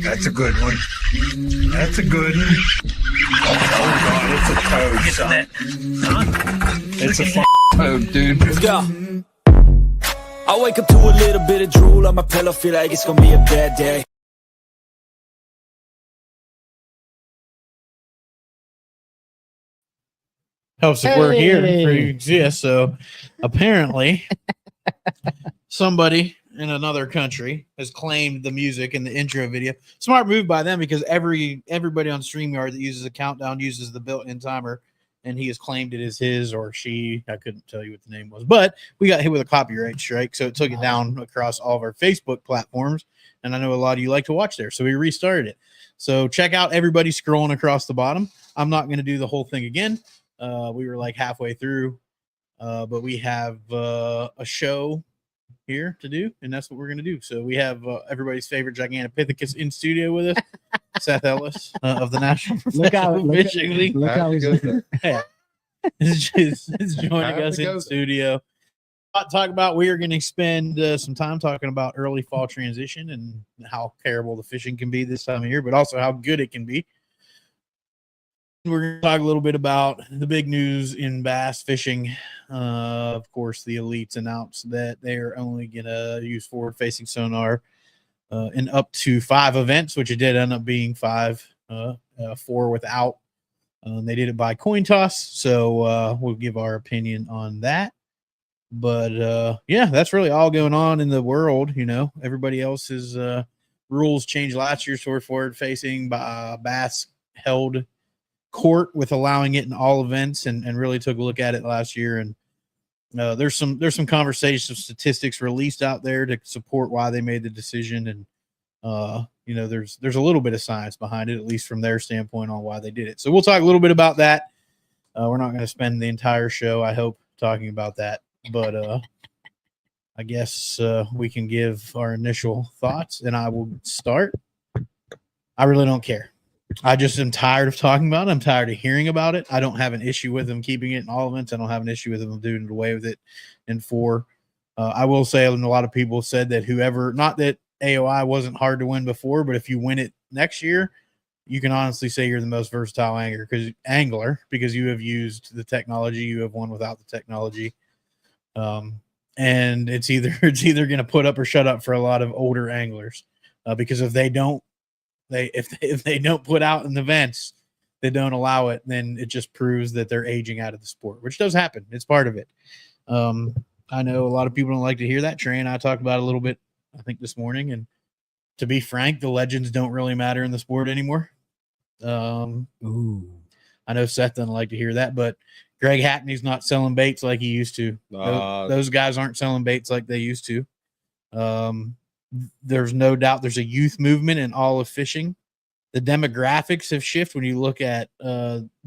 That's a good one. That's a good one. Oh God, it's a toad, son. It's a toad, dude. Let's go. I wake up to a little bit of drool on my pillow, feel like it's gonna be a bad day. Helps that we're here for you to exist. So apparently somebody in another country has claimed the music in the intro video. Smart move by them, because everybody on StreamYard that uses a countdown uses the built-in timer, and he has claimed it as his or she. I couldn't tell you what the name was, but we got hit with a copyright strike, so it took it down across all of our Facebook platforms, and I know a lot of you like to watch there, so we restarted it. So check out everybody scrolling across the bottom. I'm not going to do the whole thing again. We were like halfway through, but we have a show here to do, and that's what we're going to do. So we have everybody's favorite Gigantopithecus in studio with us, Seth Ellis of the National Professional Fishing League. Look how he's looking. Yeah. Is joining us in studio. Talk about, we are going to spend some time talking about early fall transition and how terrible the fishing can be this time of year, but also how good it can be. We're going to talk a little bit about the big news in bass fishing. Of course, the elites announced that they are only going to use forward-facing sonar in up to 5 events, which it did end up being 5, 4 without. They did it by coin toss, so we'll give our opinion on that. But yeah, that's really all going on in the world. You know, everybody else's rules changed last year, so forward-facing bass held court with allowing it in all events, and really took a look at it last year. And there's some conversation statistics released out there to support why they made the decision. And you know, there's a little bit of science behind it, at least from their standpoint, on why they did it. So we'll talk a little bit about that. We're not going to spend the entire show, I hope, talking about that, but I guess we can give our initial thoughts, and I will start. I really don't care. I just am tired of talking about it. I'm tired of hearing about it. I don't have an issue with them keeping it in all events. I don't have an issue with them doing away with it in 4. I will say, and a lot of people said that whoever, not that AOI wasn't hard to win before, but if you win it next year, you can honestly say you're the most versatile angler because you have used the technology. You have won without the technology. And it's either going to put up or shut up for a lot of older anglers, because if they don't, if they don't put out in events, they don't allow it, then it just proves that they're aging out of the sport, which does happen. It's part of it. I know a lot of people don't like to hear that. Trey and I talked about it a little bit, I think, this morning. And to be frank, the legends don't really matter in the sport anymore. Ooh. I know Seth doesn't like to hear that, but Greg Hackney's not selling baits like he used to. Those guys aren't selling baits like they used to. There's no doubt there's a youth movement in all of fishing. The demographics have shifted when you look at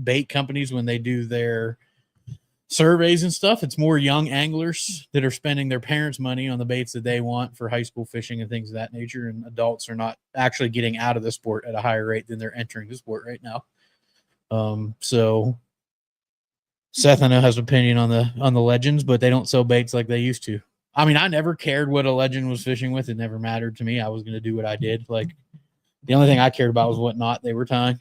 bait companies when they do their surveys and stuff. It's more young anglers that are spending their parents' money on the baits that they want for high school fishing and things of that nature, and adults are not actually getting out of the sport at a higher rate than they're entering the sport right now. So Seth, I know, has an opinion on the legends, but they don't sell baits like they used to. I mean, I never cared what a legend was fishing with. It never mattered to me. I was going to do what I did. Like, the only thing I cared about was what knot they were tying.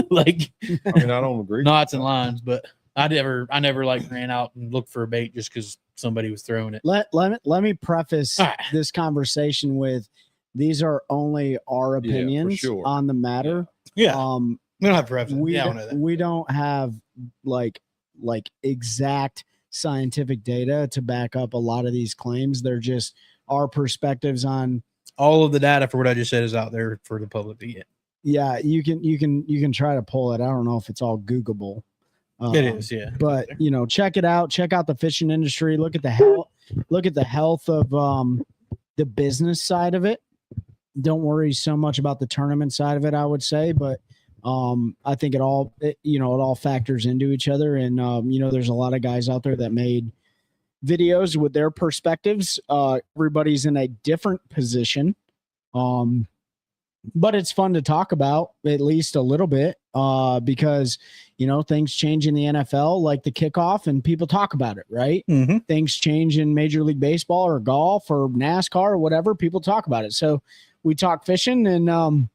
Like, I mean, I don't agree. Knots and lines, but I never like ran out and looked for a bait just because somebody was throwing it. Let me preface this conversation with, these are only our opinions on the matter. Yeah. We don't have preference. We don't have like exact scientific data to back up a lot of these claims. They're just our perspectives on. All of the data for what I just said is out there for the public to get. Yeah, you can try to pull it. I don't know if it's all Googleable. It is, yeah. But you know, check it out. Check out the fishing industry. Look at the health of the business side of it. Don't worry so much about the tournament side of it, I would say, but I think it all factors into each other. And there's a lot of guys out there that made videos with their perspectives. Everybody's in a different position. But it's fun to talk about, at least a little bit, because, things change in the NFL, like the kickoff, and people talk about it, right? Mm-hmm. Things change in Major League Baseball or golf or NASCAR or whatever. People talk about it. So we talk fishing, and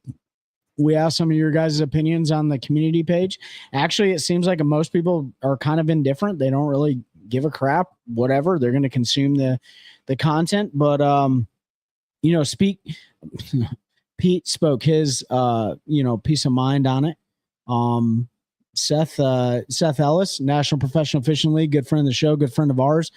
we asked some of your guys' opinions on the community page. Actually, it seems like most people are kind of indifferent. They don't really give a crap, whatever. They're going to consume the content. But, Pete spoke his, peace of mind on it. Seth Ellis, National Professional Fishing League, good friend of the show, good friend of ours,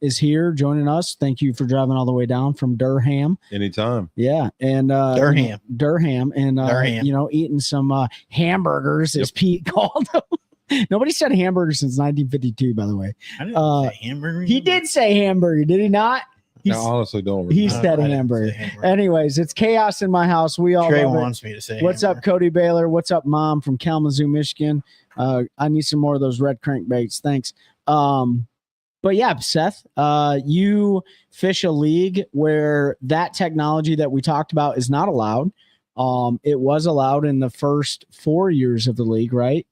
is here joining us. Thank you for driving all the way down from Durham. Anytime. Yeah, and Durham, and eating some hamburgers, as Pete called them. Nobody said hamburger since 1952, by the way. I didn't say hamburger. He did say hamburger, did he not? I honestly don't. He said hamburger. Anyways, it's chaos in my house. We all Trey love it. wants me to say. What's up, Cody Baylor? What's up, Mom from Kalamazoo, Michigan? I need some more of those red crankbaits. Thanks. But yeah, Seth, you fish a league where that technology that we talked about is not allowed. It was allowed in the first 4 years of the league, right?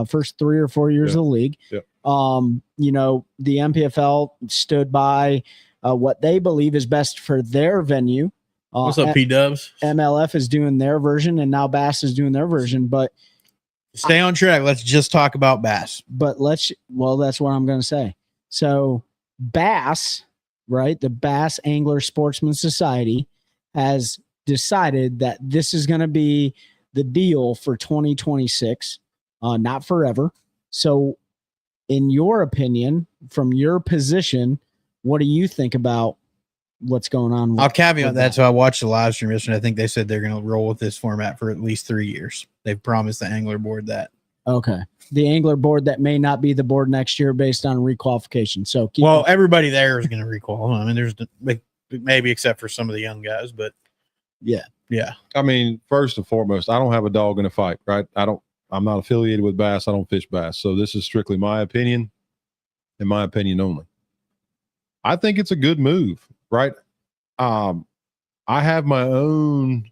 First 3 or 4 years of the league. Yep. The MPFL stood by what they believe is best for their venue. What's up, P-Dubs? MLF is doing their version, and now Bass is doing their version. But stay on track. Let's just talk about Bass. But that's what I'm going to say. So Bass, right? The Bass Angler Sportsman Society has decided that this is going to be the deal for 2026, not forever. So in your opinion, from your position, what do you think about what's going on? I'll caveat that. So I watched the live stream yesterday. I think they said they're going to roll with this format for at least 3 years. They've promised the Angler Board that. Okay. The Angler Board that may not be the board next year based on requalification. So everybody there is going to requal. I mean, there's maybe except for some of the young guys, but yeah. I mean, first and foremost, I don't have a dog in a fight, right? I'm not affiliated with Bass. I don't fish bass. So this is strictly my opinion and my opinion only. I think it's a good move, right? I have my own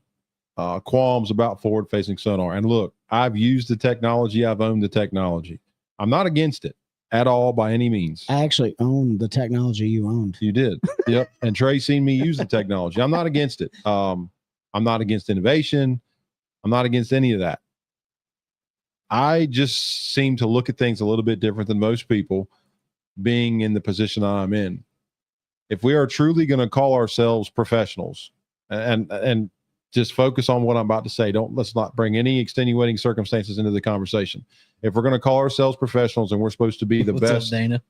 qualms about forward-facing sonar. And look, I've used the technology. I've owned the technology. I'm not against it at all by any means. I actually own the technology you owned. You did. Yep. And Trey seen me use the technology. I'm not against it. I'm not against innovation. I'm not against any of that. I just seem to look at things a little bit different than most people being in the position that I'm in. If we are truly going to call ourselves professionals and just focus on what I'm about to say, let's not bring any extenuating circumstances into the conversation. If we're going to call ourselves professionals and we're supposed to be the What's best, up, Dana?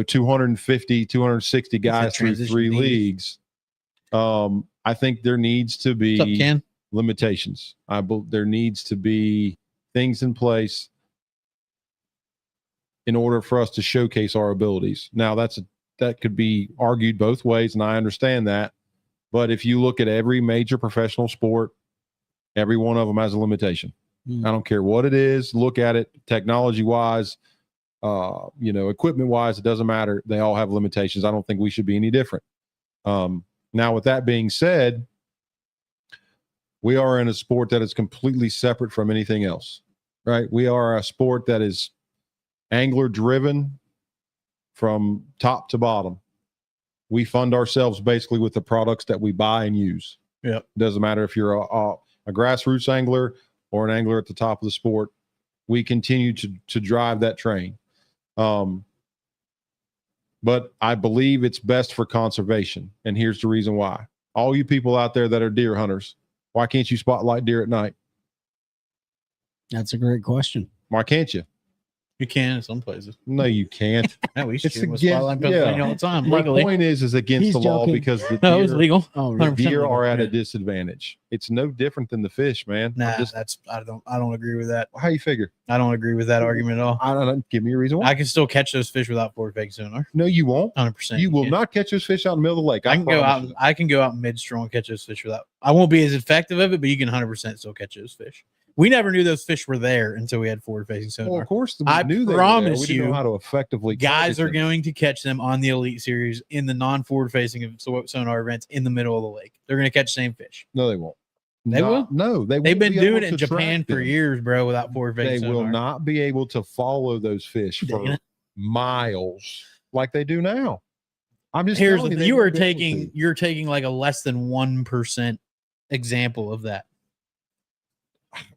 250, 260 guys through 3 leagues, I think there needs to be What's up, Ken? limitations. There needs to be things in place in order for us to showcase our abilities. Now that could be argued both ways, and I understand that. But if you look at every major professional sport, every one of them has a limitation. I don't care what it is. Look at it technology-wise, equipment-wise, it doesn't matter. They all have limitations. I don't think we should be any different. Now, with that being said, we are in a sport that is completely separate from anything else, right? We are a sport that is angler-driven from top to bottom. We fund ourselves basically with the products that we buy and use. Yeah. It doesn't matter if you're a grassroots angler or an angler at the top of the sport. We continue to drive that train. But I believe it's best for conservation. And here's the reason why. All you people out there that are deer hunters, why can't you spotlight deer at night? That's a great question. Why can't you? You can in some places. No, you can't. No, we used It's to. against- Spotlight Pennsylvania yeah. all the time. My Legally. point is against He's the law joking. because the No, it was deer, legal. Oh, 100% deer legal. are at Yeah. a disadvantage. It's no different than the fish, man. Nah, Just, I don't agree with that. how you figure? I don't agree with that argument at all. I don't know. Give me a reason why. I can still catch those fish without forward-facing sonar. No, you won't. 100%. You will can. not catch those fish out in the middle of the lake. I can go promise out. you that. I can go out mid-straw and catch those fish without. I won't be as effective of it, but you can 100% still catch those fish. We never knew those fish were there until we had forward-facing sonar. Well, of course, we I knew they promise were there. We didn't you, know how to effectively. Guys are target them. going to catch them on the Elite Series in the non-forward-facing sonar events in the middle of the lake. They're going to catch the same fish. No, they won't. They will? No, they. They've won't been be doing able it in to Japan track for them. years, bro, without forward-facing They sonar. will not be able to follow those fish for Dana. miles like they do now. I'm just Here's telling the, they you won't are be able taking to. you're taking like a less than 1% example of that.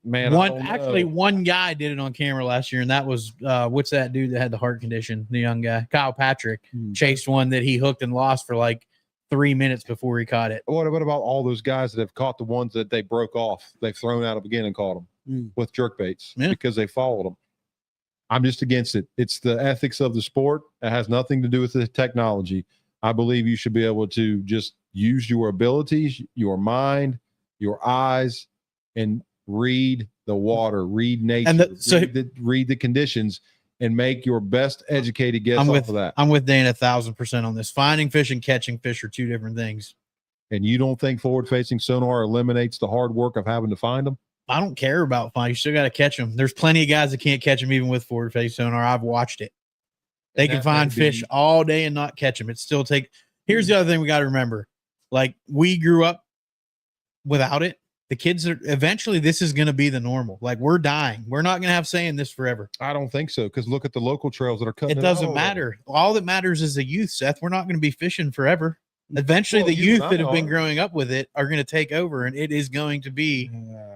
Man, I don't know. One guy did it on camera last year, and that was what's that dude that had the heart condition, the young guy, Kyle Patrick, chased one that he hooked and lost for like 3 minutes before he caught it. What about all those guys that have caught the ones that they broke off? They've thrown out again and caught them with jerk baits because they followed them. I'm just against it. It's the ethics of the sport. It has nothing to do with the technology. I believe you should be able to just use your abilities, your mind, your eyes, and read the water, read nature, And read the conditions, and make your best educated guess off of that. I'm with Dana 1,000% on this. Finding fish and catching fish are two different things. And you don't think forward-facing sonar eliminates the hard work of having to find them? I don't care about finding. You still got to catch them. There's plenty of guys that can't catch them even with forward-facing sonar. I've watched it. They can find fish all day and not catch them. It still take. Here's the other thing we got to remember. Like, we grew up without it. The kids are eventually, this is going to be the normal. Like, we're dying. We're not going to have say in this forever. I don't think so, because look at the local trails that are cutting. It doesn't matter. All that matters is the youth, Seth. We're not going to be fishing forever. Eventually, the youth that have been growing up with it are going to take over, and it is going to be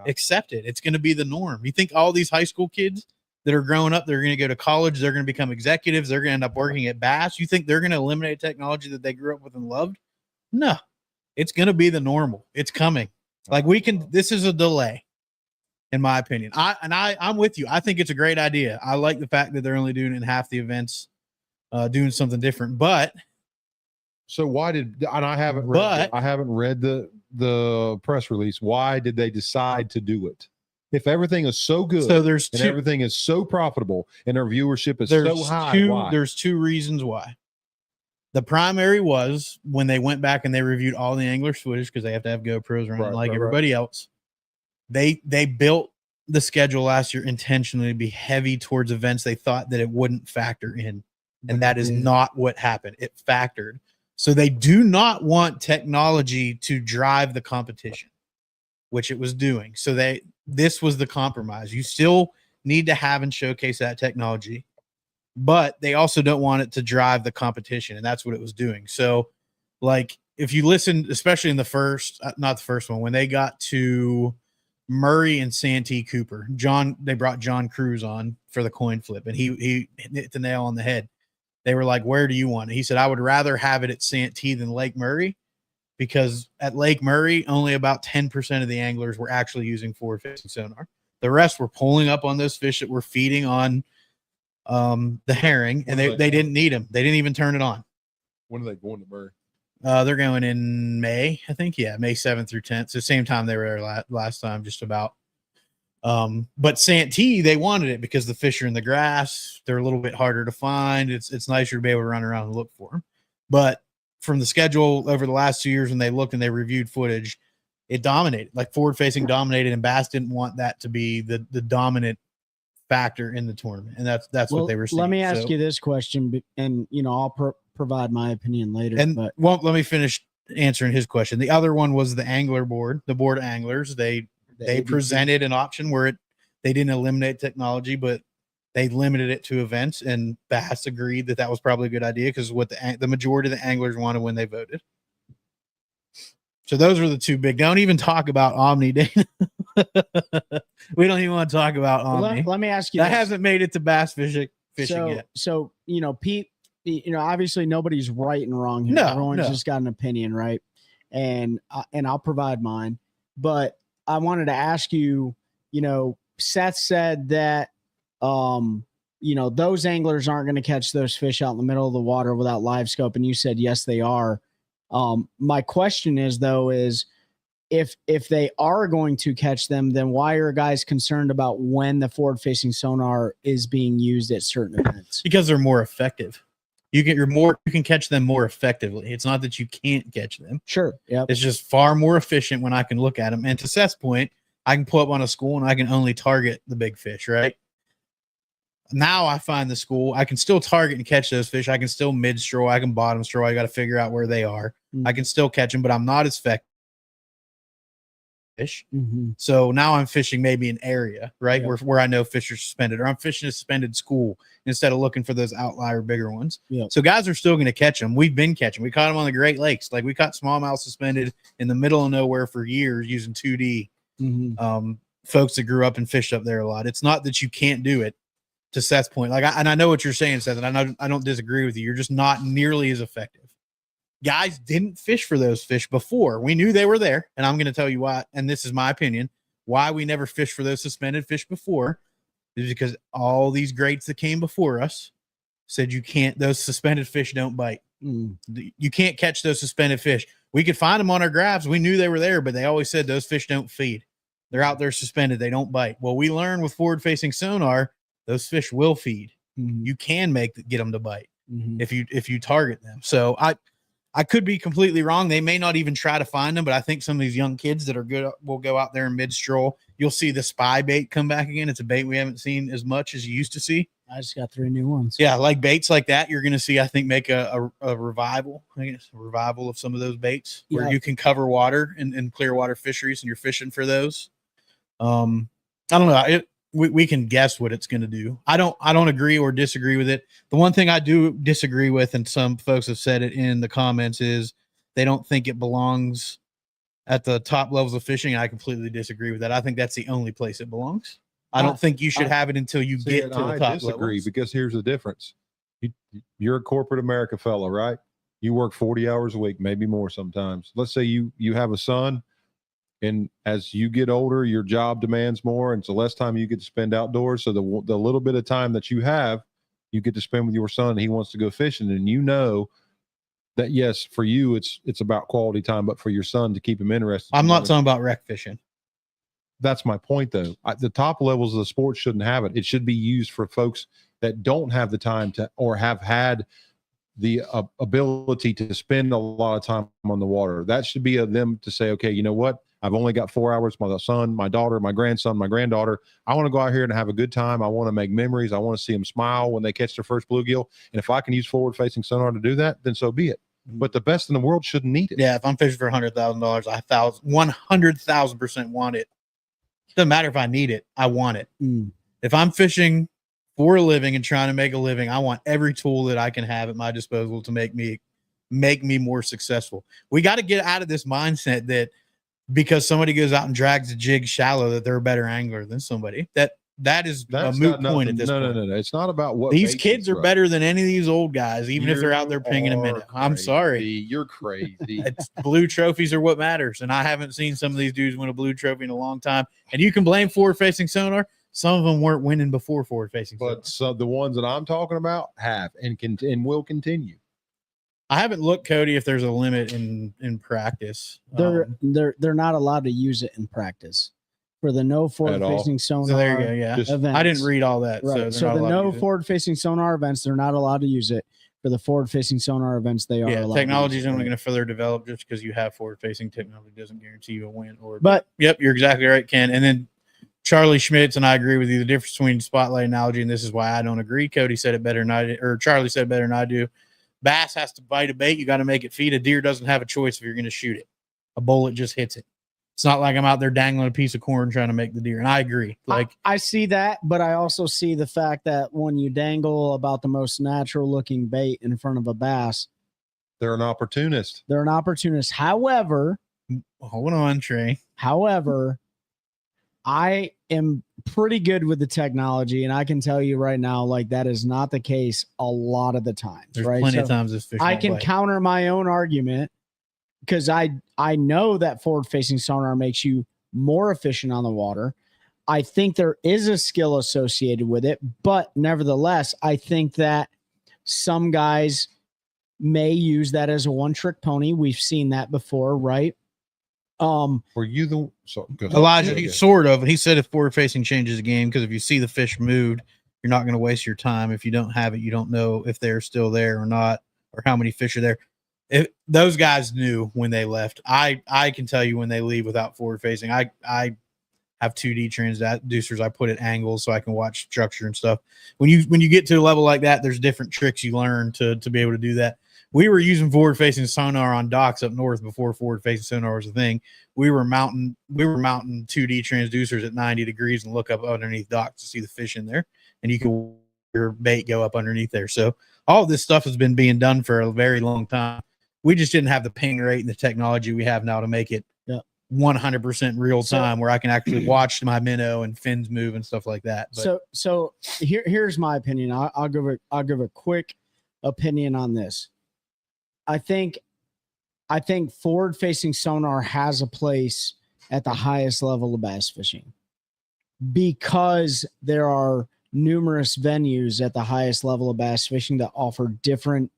accepted. It's going to be the norm. You think all these high school kids that are growing up, they're going to go to college, they're going to become executives, they're going to end up working at Bass? You think they're going to eliminate technology that they grew up with and loved? No. It's going to be the normal. It's coming. Like, this is a delay, in my opinion. I'm with you. I think it's a great idea. I like the fact that they're only doing it in half the events, doing something different. But so why did, and I haven't read the press release. Why did they decide to do it? If everything is so good, so everything is so profitable, and our viewership is so high, why? There's two reasons why. The primary was when they went back and they reviewed all the anglers' footage, because they have to have GoPros around everybody else. They built the schedule last year intentionally to be heavy towards events they thought that it wouldn't factor in. And that is not what happened. It factored. So they do not want technology to drive the competition, which it was doing. So this was the compromise. You still need to have and showcase that technology, but they also don't want it to drive the competition. And that's what it was doing. So, like, if you listen, especially in the first, not the first one, when they got to Murray and Santee Cooper, they brought John Cruz on for the coin flip, and he hit the nail on the head. They were like, where do you want it? He said, I would rather have it at Santee than Lake Murray, because at Lake Murray, only about 10% of the anglers were actually using forward-facing sonar. The rest were pulling up on those fish that were feeding on the herring, and they didn't need them. They didn't even turn it on. When are they going to Murray? They're going in May, I think. Yeah, May 7th through 10th. So same time they were there last time, just about. But Santee, they wanted it because the fish are in the grass. They're a little bit harder to find. It's nicer to be able to run around and look for them. But from the schedule over the last 2 years, when they looked and they reviewed footage, it dominated. Like, forward-facing dominated, and Bass didn't want that to be the dominant factor in the tournament. And that's what they were saying. Let me ask you this question, and I'll provide my opinion later. But let me finish answering his question. The other one was the angler board, the board of anglers. They presented an option where they didn't eliminate technology, but they limited it to events, and Bass agreed that was probably a good idea, because what the majority of the anglers wanted when they voted. So those were the two big. Don't even talk about Omni, Dana. We don't even want to talk about Omni. Let me ask you. That hasn't made it to bass fishing yet. So Pete, obviously nobody's right and wrong here. Everyone's just got an opinion, right? And I'll provide mine. But I wanted to ask you. Seth said that those anglers aren't going to catch those fish out in the middle of the water without live scope, and you said yes, they are. My question is, if they are going to catch them, then why are guys concerned about when the forward-facing sonar is being used at certain events? Because they're more effective. You can catch them more effectively. It's not that you can't catch them. Sure. Yeah. It's just far more efficient when I can look at them. And to Seth's point, I can pull up on a school and I can only target the big fish, right? Now I find the school, I can still target and catch those fish. I can still mid-stroke, I can bottom stroke. I got to figure out where they are. I can still catch them, but I'm not as effective. fish. Mhm. So now I'm fishing maybe an area, right? Yeah. Where I know fish are suspended, or I'm fishing a suspended school instead of looking for those outlier bigger ones. Yeah. So guys are still going to catch them. We've been catching. We caught them on the Great Lakes. Like we caught smallmouth suspended in the middle of nowhere for years using 2D. Mhm. Folks that grew up and fished up there a lot. It's not that you can't do it. To Seth's point, like, I know what you're saying, Seth, and I don't disagree with you. You're just not nearly as effective. Guys didn't fish for those fish before. We knew they were there, and I'm going to tell you why. And this is my opinion: why we never fished for those suspended fish before is because all these greats that came before us said you can't. Those suspended fish don't bite. Mm. You can't catch those suspended fish. We could find them on our graphs. We knew they were there, but they always said those fish don't feed. They're out there suspended. They don't bite. Well, we learned with forward-facing sonar. Those fish will feed. Mhm. You can get them to bite Mhm. if you target them. So I could be completely wrong. They may not even try to find them, but I think some of these young kids that are good will go out there in mid stroll. You'll see the spy bait come back again. It's a bait we haven't seen as much as you used to see. I just got 3 new ones. Yeah, like baits like that, you're going to see, I think, make a revival. I guess a revival of some of those baits where Yeah. you can cover water and clear water fisheries, and you're fishing for those. I don't know. We can guess what it's going to do. I don't agree or disagree with it. The one thing I do disagree with, and some folks have said it in the comments, is they don't think it belongs at the top levels of fishing. And I completely disagree with that. I think that's the only place it belongs. I don't think you should have it until you See, get and to the I top disagree levels. because here's the difference. You're a corporate America fellow, right? You work 40 hours a week, maybe more sometimes. Let's say you have a son, and as you get older, your job demands more, and so less time you get to spend outdoors. So the little bit of time that you have, you get to spend with your son. And he wants to go fishing, and you know that yes, for you it's about quality time, but for your son to keep him interested. I'm not talking about wreck fishing. That's my point, though. The top levels of the sport shouldn't have it. It should be used for folks that don't have the time to, or have had the ability to spend a lot of time on the water. That should be them to say, okay, you know what? I've only got 4 hours. My son, my daughter, my grandson, my granddaughter. I want to go out here and have a good time. I want to make memories. I want to see them smile when they catch their first bluegill. And if I can use forward-facing sonar to do that, then so be it. But the best in the world shouldn't need it. Yeah, if I'm fishing for $100,000, I 100,000% want it. Doesn't matter if I need it. I want it. Mm. If I'm fishing for a living and trying to make a living, I want every tool that I can have at my disposal to make me more successful. We got to get out of this mindset that because somebody goes out and drags a jig shallow that they're a better angler than somebody. That is That's a moot not point at nothing. this No. point. It's not about what These bait kids you are throw. better than any of these old guys, even if they're out there You pinging a are minute. I'm crazy. sorry. You're crazy. It's blue trophies are what matters. And I haven't seen some of these dudes win a blue trophy in a long time. And you can blame forward-facing sonar. Some of them weren't winning before forward-facing sonar. But so the ones that I'm talking about have and will continue. I haven't looked, Cody, if there's a limit in practice. They're not allowed to use it in practice for the no forward facing sonar. So there you go. Yeah. Just- events. I didn't read all that. Right. So, So they're the not allowed to no use it. forward facing sonar events, they're not allowed to use it. For the forward facing sonar events, they are Yeah, allowed. technology is to use only it. going to further develop. Just because you have forward-facing technology doesn't guarantee you a win. But Yep, you're exactly right, Ken. And then Charlie Schmitz, and I agree with you. The difference between spotlight analogy, and this is why I don't agree. Cody said it better than I did, or Charlie said it better than I do. Bass has to bite a bait. You got to make it feed. A deer doesn't have a choice if you're going to shoot it. A bullet just hits it. It's not like I'm out there dangling a piece of corn trying to make the deer. And I agree. Like I see that, but I also see the fact that when you dangle about the most natural looking bait in front of a bass, They're an opportunist. they're an opportunist. However, hold on, Trey. I am pretty good with the technology, and I can tell you right now, like that is not the case a lot of the times. There's right? plenty So of times this fish I won't can bite. counter my own argument because I know that forward facing sonar makes you more efficient on the water. I think there is a skill associated with it, but nevertheless, I think that some guys may use that as a one trick pony. We've seen that before, right? Were you the so go ahead. Elijah, Go he ahead. sort of. He said if forward facing changes the game, because if you see the fish moved, you're not going to waste your time. If you don't have it, you don't know if they're still there or not, or how many fish are there. If those guys knew when they left, I can tell you when they leave without forward facing. I have 2D transducers. I put at angles so I can watch structure and stuff. When you get to a level like that, there's different tricks you learn to be able to do that. We were using forward-facing sonar on docks up north before forward-facing sonar was a thing. We were mounting 2D transducers at 90 degrees and look up underneath docks to see the fish in there, and you can your bait go up underneath there. So all of this stuff has been being done for a very long time. We just didn't have the ping rate and the technology we have now to make it 100% real time, where I can actually watch my minnow and fins move and stuff like that. But So here's my opinion. I'll give a quick opinion on this. I think forward-facing sonar has a place at the highest level of bass fishing because there are numerous venues at the highest level of bass fishing that offer different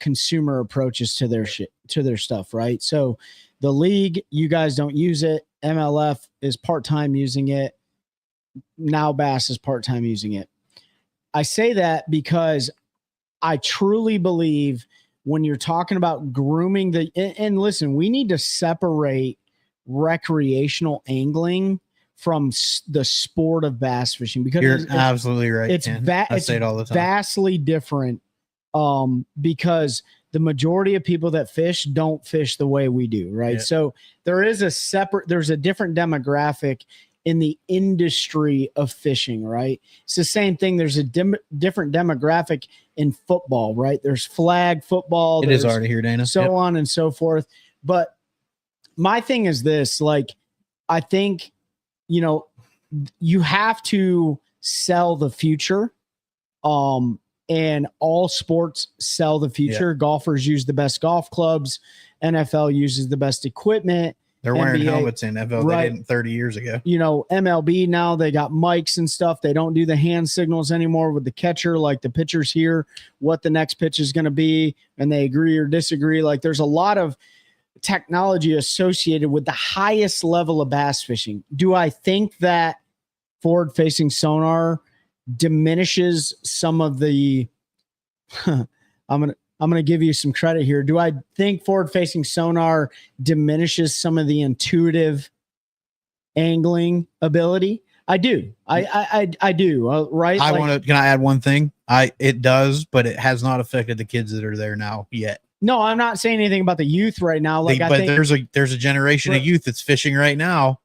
consumer approaches to their stuff, right? So the league, you guys don't use it. MLF is part-time using it. Now Bass is part-time using it. I say that because I truly believe when you're talking about grooming and listen, we need to separate recreational angling from the sport of bass fishing, because you're absolutely right. It's I say it all the time. Vastly different, because the majority of people that fish don't fish the way we do, right? Yeah. So there's a different demographic in the industry of fishing, right? It's the same thing. There's a different demographic in football, right? There's flag football. It is already here, Dana. So on and so forth. But my thing is this, like, I think, you have to sell the future. And all sports sell the future. Yeah. Golfers use the best golf clubs. NFL uses the best equipment. They're wearing helmets in NFL. Right. They didn't 30 years ago. MLB now, they got mics and stuff. They don't do the hand signals anymore with the catcher. Like, the pitchers hear what the next pitch is going to be, and they agree or disagree. Like, there's a lot of technology associated with the highest level of bass fishing. Do I think that forward-facing sonar diminishes some of the I'm gonna give you some credit here. Do I think forward-facing sonar diminishes some of the intuitive angling ability? I do. I do. Right. Can I add one thing? It does, but it has not affected the kids that are there now yet. No, I'm not saying anything about the youth right now. But there's a generation of youth that's fishing right now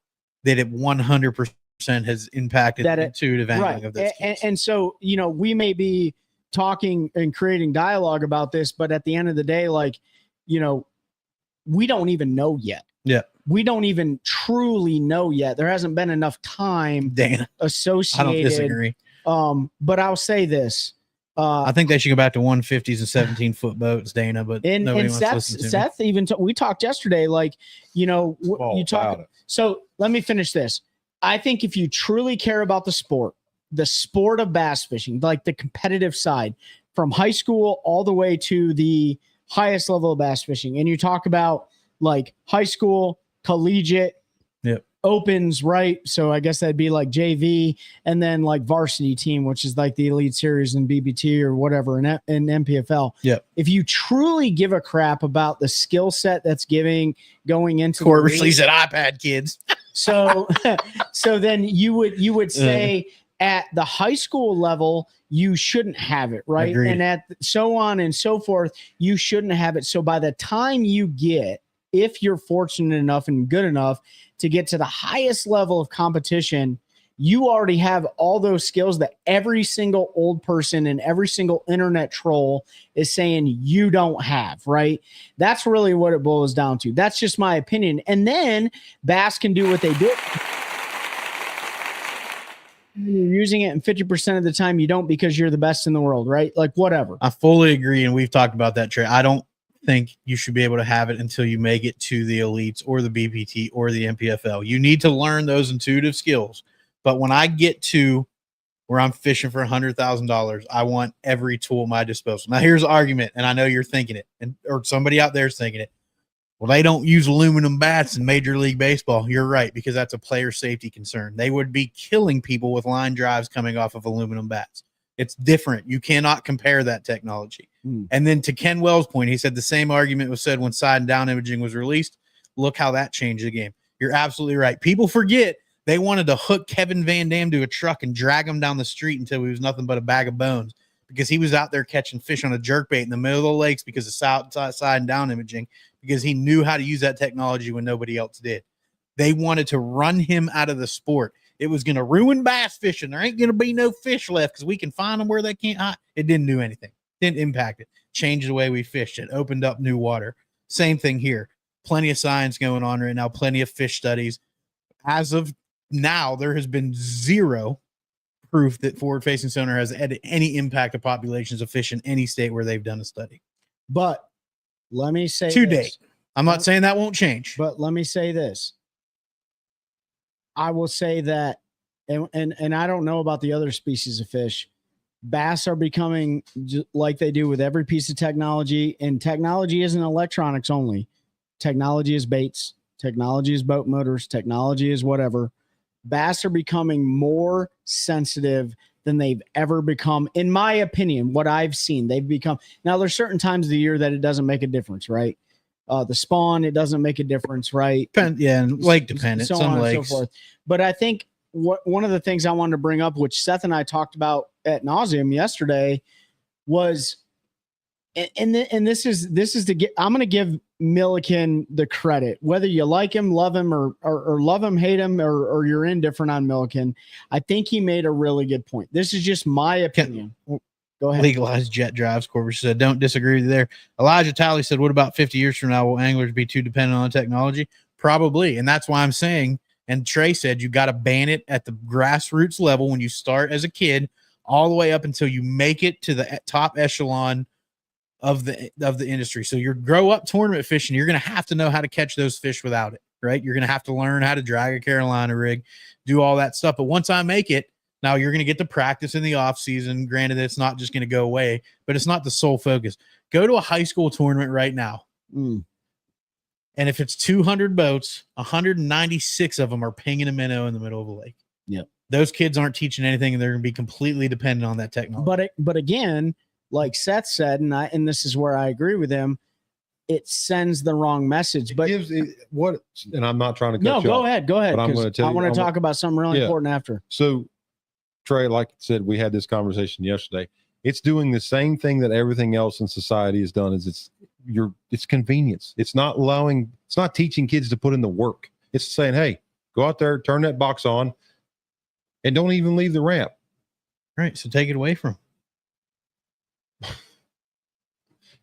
that it 100% has impacted the intuitive angling of this. And so, we may be talking and creating dialogue about this, but at the end of the day, we don't even know yet. Yeah. We don't even truly know yet. There hasn't been enough time Dana associated. I don't disagree. But I'll say this. I think they should go back to 150s and 17-foot boats, Dana, but nobody wants to listen to Seth me. Even we talked yesterday, you talk. So let me finish this. I think if you truly care about the sport of bass fishing, like the competitive side, from high school all the way to the highest level of bass fishing, and you talk about like high school, collegiate, opens, right? So I guess that'd be like JV, and then like varsity team, which is like the Elite Series and BBT or whatever in NPFL. Yeah. If you truly give a crap about the skill set that's going into Court release at iPad kids. So then you would say at the high school level, you shouldn't have it, right? Agreed. And at so on and so forth, you shouldn't have it. So by the time you get, if you're fortunate enough and good enough to get to the highest level of competition, you already have all those skills that every single old person and every single internet troll is saying you don't have, right? That's really what it boils down to. That's just my opinion. And then bass can do what they do. You're using it, and 50% of the time you don't, because you're the best in the world, right? Like, whatever. I fully agree, and we've talked about that, Trey. I don't think you should be able to have it until you make it to the elites or the BPT or the MPFL. You need to learn those intuitive skills. But when I get to where I'm fishing for $100,000, I want every tool at my disposal. Now, here's the argument, and I know you're thinking it, or somebody out there is thinking it. Well, they don't use aluminum bats in Major League Baseball. You're right, because that's a player safety concern. They would be killing people with line drives coming off of aluminum bats. It's different. You cannot compare that technology. And then to Ken Wells' point, he said the same argument was said when side and down imaging was released. Look how that changed the game. You're absolutely right. People forget they wanted to hook Kevin Van Dam to a truck and drag him down the street until he was nothing but a bag of bones. because he was out there catching fish on a jerkbait in the middle of the lakes because of side and down imaging, because he knew how to use that technology when nobody else did. They wanted to run him out of the sport. It was going to ruin bass fishing. There ain't going to be no fish left because we can find them where they can't hide. It didn't do anything. Didn't impact it. Changed the way we fished. It opened up new water. Same thing here. Plenty of science going on right now. Plenty of fish studies. As of now, there has been zero proof that forward-facing sonar has had any impact of populations of fish in any state where they've done a study. But let me say To this. date. I'm not saying that won't change. But let me say this. I will say that, and I don't know about the other species of fish. Bass are becoming like they do with every piece of technology, and technology isn't electronics only. Technology is baits. Technology is boat motors. Technology is whatever. Bass are becoming more sensitive than they've ever become, in my opinion. What I've seen, they've become. Now, there's certain times of the year that it doesn't make a difference, right? The spawn, it doesn't make a difference, right? Yeah, and lake dependent. So Some on lakes. and so forth. But I think one of the things I wanted to bring up, which Seth and I talked about at nauseum yesterday, was, and this is to get. I'm going to give Milliken the credit, whether you like him, love him, or love him, hate him, or you're indifferent on Milliken. I think he made a really good point. This is just my opinion. Go ahead. Legalized jet drives. Corbett said, don't disagree with you there. Elijah Talley said, what about 50 years from now? Will anglers be too dependent on technology? Probably. And that's why I'm saying, and Trey said, you got to ban it at the grassroots level when you start as a kid, all the way up until you make it to the top echelon of the industry. So you grow up tournament fishing, you're going to have to know how to catch those fish without it, right? You're going to have to learn how to drag a Carolina rig, do all that stuff. But once I make it, now you're going to get to practice in the off season. Granted, it's not just going to go away, but it's not the sole focus. Go to a high school tournament right now. And if it's 200 boats, 196 of them are pinging a minnow in the middle of a lake. Yep. Those kids aren't teaching anything, and they're going to be completely dependent on that technology. But again, like Seth said, and this is where I agree with him, it sends the wrong message. But and I'm not trying to cut no, you go off, ahead. but I'm going to tell you. I want to talk about something really important after. So, Trey, like I said, we had this conversation yesterday. It's doing the same thing that everything else in society has done. Is it's convenience. It's not teaching kids to put in the work. It's saying, hey, go out there, turn that box on, and don't even leave the ramp. Right. So take it away from.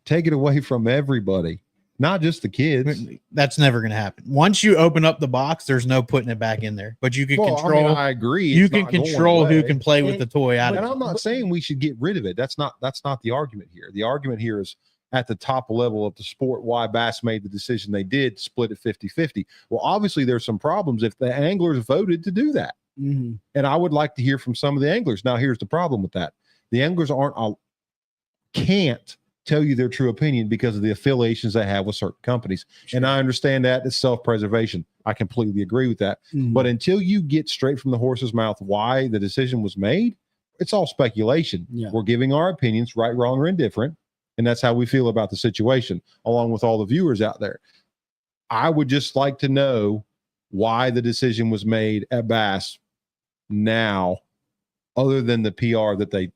Take it away from everybody, not just the kids. That's never going to happen. Once you open up the box, there's no putting it back in there. But you can control. I agree. You can control who can play with the toy out. And I'm not saying we should get rid of it. That's not the argument here. The argument here is at the top level of the sport, why Bass made the decision they did, split it 50-50. Well, obviously there's some problems if the anglers voted to do that. Mm-hmm. And I would like to hear from some of the anglers. Now, here's the problem with that. The anglers can't tell you their true opinion because of the affiliations they have with certain companies. Sure. And I understand that it's self-preservation. I completely agree with that. Mm-hmm. But until you get straight from the horse's mouth why the decision was made, it's all speculation. Yeah. We're giving our opinions, right, wrong, or indifferent. And that's how we feel about the situation, along with all the viewers out there. I would just like to know why the decision was made at Bass now, other than the PR that they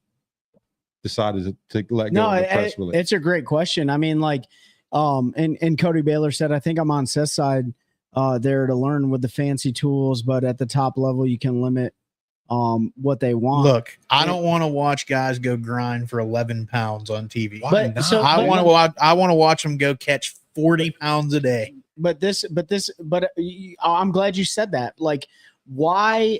decided to let go of the press release. It's a great question. I mean, like, and Cody Baylor said, I think I'm on Seth's side there to learn with the fancy tools, but at the top level, you can limit what they want. Look, I don't want to watch guys go grind for 11 pounds on TV. I want to watch them go catch 40 pounds a day. But I'm glad you said that. Like, why?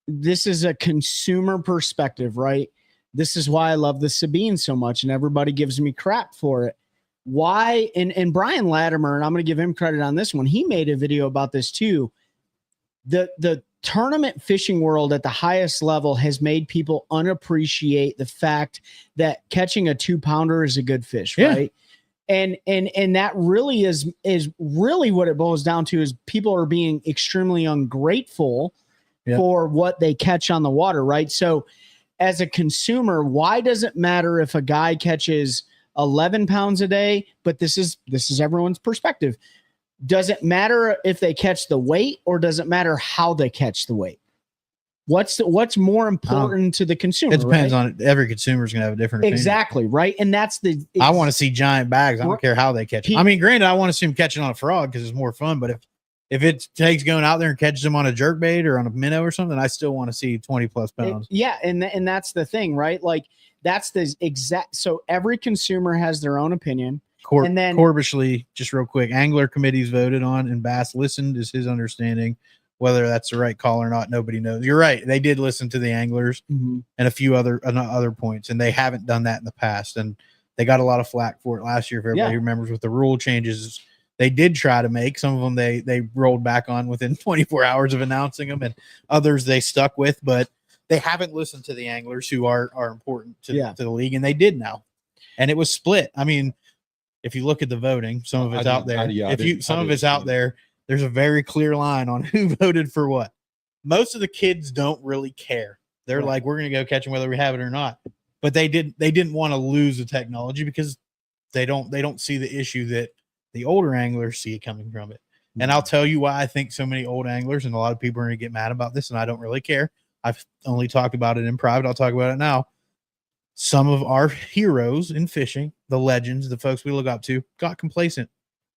This is a consumer perspective, right? This is why I love the Sabine so much, and everybody gives me crap for it. Why? And Brian Latimer, and I'm going to give him credit on this one. He made a video about this too. The tournament fishing world at the highest level has made people unappreciate the fact that catching a 2-pounder is a good fish, right? And that really is really what it boils down to, is people are being extremely ungrateful for what they catch on the water, right? So as a consumer, why does it matter if a guy catches 11 pounds a day? But this is everyone's perspective. Does it matter if they catch the weight, or does it matter how they catch the weight? What's more important to the consumer? It depends right? on it. Every consumer is going to have a different opinion. Exactly, right? And that's I want to see giant bags. I don't care how they catch it. Pe- I mean, granted, I want to see them catching on a frog because it's more fun. But if it takes going out there and catches them on a jerkbait or on a minnow or something, I still want to see 20+ pounds. Yeah, and that's the thing, right? Like that's the exact. So every consumer has their own opinion. And then Corbishley, just real quick, angler committees voted on, and Bass listened, is his understanding. Whether that's the right call or not, nobody knows. You're right. They did listen to the anglers and a few other points, and they haven't done that in the past. And they got a lot of flack for it last year. If everybody remembers with the rule changes, they did try to make some of them. They rolled back on within 24 hours of announcing them, and others they stuck with. But they haven't listened to the anglers who are important to the league, and they did now. And it was split. I mean, if you look at the voting, some of it's out there. Some of it's out there. There's a very clear line on who voted for what. Most of the kids don't really care. They're like, we're going to go catch them whether we have it or not. But they didn't want to lose the technology because they don't see the issue that the older anglers see coming from it. And I'll tell you why I think so many old anglers, and a lot of people are going to get mad about this, and I don't really care. I've only talked about it in private. I'll talk about it now. Some of our heroes in fishing, the legends, the folks we look up to, got complacent.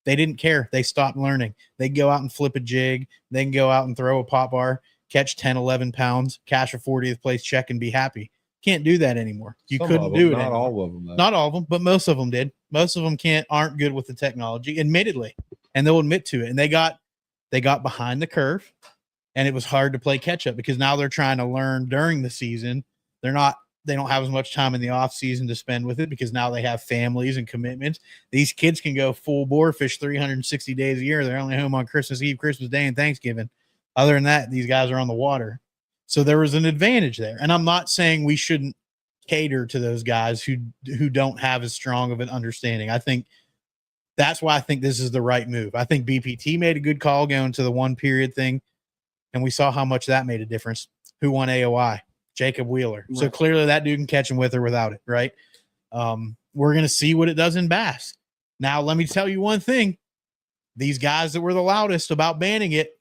They didn't care. They stopped learning. They can go out and flip a jig. They can go out and throw a pop bar, catch 10, 11 pounds, cash a 40th place check, and be happy. Can't do that anymore. You couldn't do it. Not all of them. Not all of them, but most of them did. Most of them aren't good with the technology, admittedly, and they'll admit to it. And they got behind the curve, and it was hard to play catch up because now they're trying to learn during the season. They don't have as much time in the off season to spend with it because now they have families and commitments. These kids can go full bore fish 360 days a year. They're only home on Christmas Eve, Christmas Day, and Thanksgiving. Other than that, these guys are on the water. So there was an advantage there. And I'm not saying we shouldn't cater to those guys who don't have as strong of an understanding. I think that's why I think this is the right move. I think BPT made a good call going to the 1 period thing. And we saw how much that made a difference. Who won AOI? Jacob Wheeler. Right. So clearly that dude can catch him with or without it, right? We're going to see what it does in bass. Now, let me tell you one thing. These guys that were the loudest about banning it,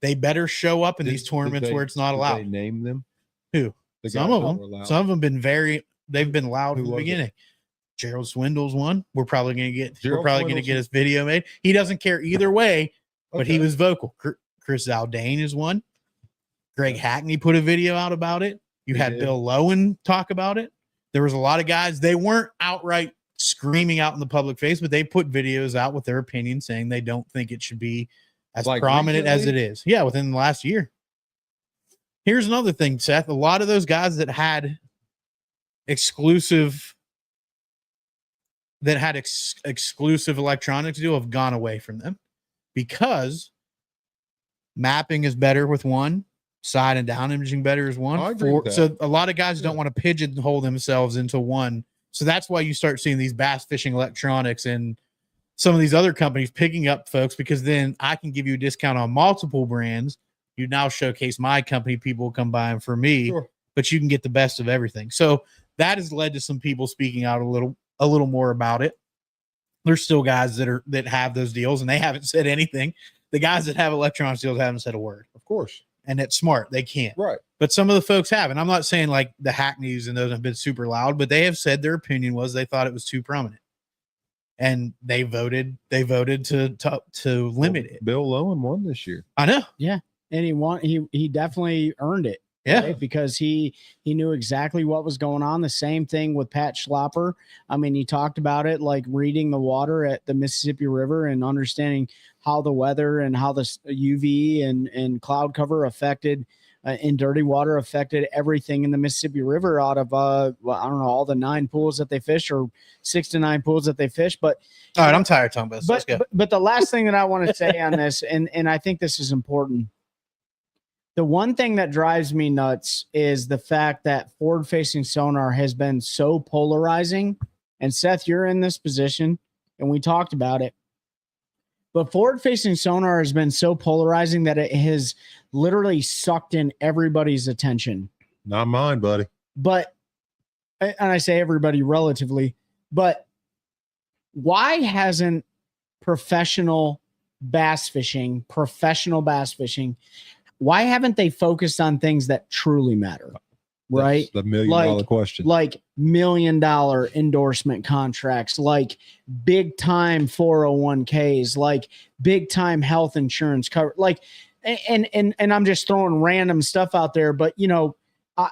they better show up in these tournaments where it's not allowed. They name them? Who? Some of them. Some of them they've been loud from the beginning. Gerald Swindle's one. We're probably going to get his video made. He doesn't care either way, but he was vocal. Chris Zaldane is one. Greg Hackney put a video out about it. You had Bill Lowen talk about it. There was a lot of guys. They weren't outright screaming out in the public face, but they put videos out with their opinion saying they don't think it should be as prominent as it is. Yeah, within the last year. Here's another thing, Seth. A lot of those guys that had exclusive electronics deal have gone away from them because mapping is better with one. Side and down imaging better is one. So a lot of guys don't want to pigeonhole themselves into one. So that's why you start seeing these bass fishing electronics and some of these other companies picking up folks, because then I can give you a discount on multiple brands. You now showcase my company, people will come by and for me, but you can get the best of everything. So that has led to some people speaking out a little more about it. There's still guys that have those deals and they haven't said anything. The guys that have electronics deals haven't said a word. Of course. And it's smart. They can't. Right. But some of the folks have. And I'm not saying like the Hackneys and those have been super loud, but they have said their opinion was they thought it was too prominent. And they voted to limit it. Bill Lowen won this year. I know. Yeah. And he definitely earned it. Yeah. Right? Because he knew exactly what was going on. The same thing with Pat Schlopper. I mean, he talked about it, like reading the water at the Mississippi River and understanding how the weather and how the UV and cloud cover affected in dirty water affected everything in the Mississippi River out of, I don't know, all the 9 pools that they fish or 6 to 9 pools that they fish. But all right, I'm tired of talking about this. Let's go. But the last thing that I want to say on this, and I think this is important. The one thing that drives me nuts is the fact that forward-facing sonar has been so polarizing. And Seth, you're in this position, and we talked about it. But forward-facing sonar has been so polarizing that it has literally sucked in everybody's attention. Not mine, buddy. But, and I say everybody relatively, but why hasn't professional bass fishing, why haven't they focused on things that truly matter? Right? That's the $1 million question. Like $1 million endorsement contracts, like big time 401ks, like big time health insurance cover, like, and I'm just throwing random stuff out there, but you know,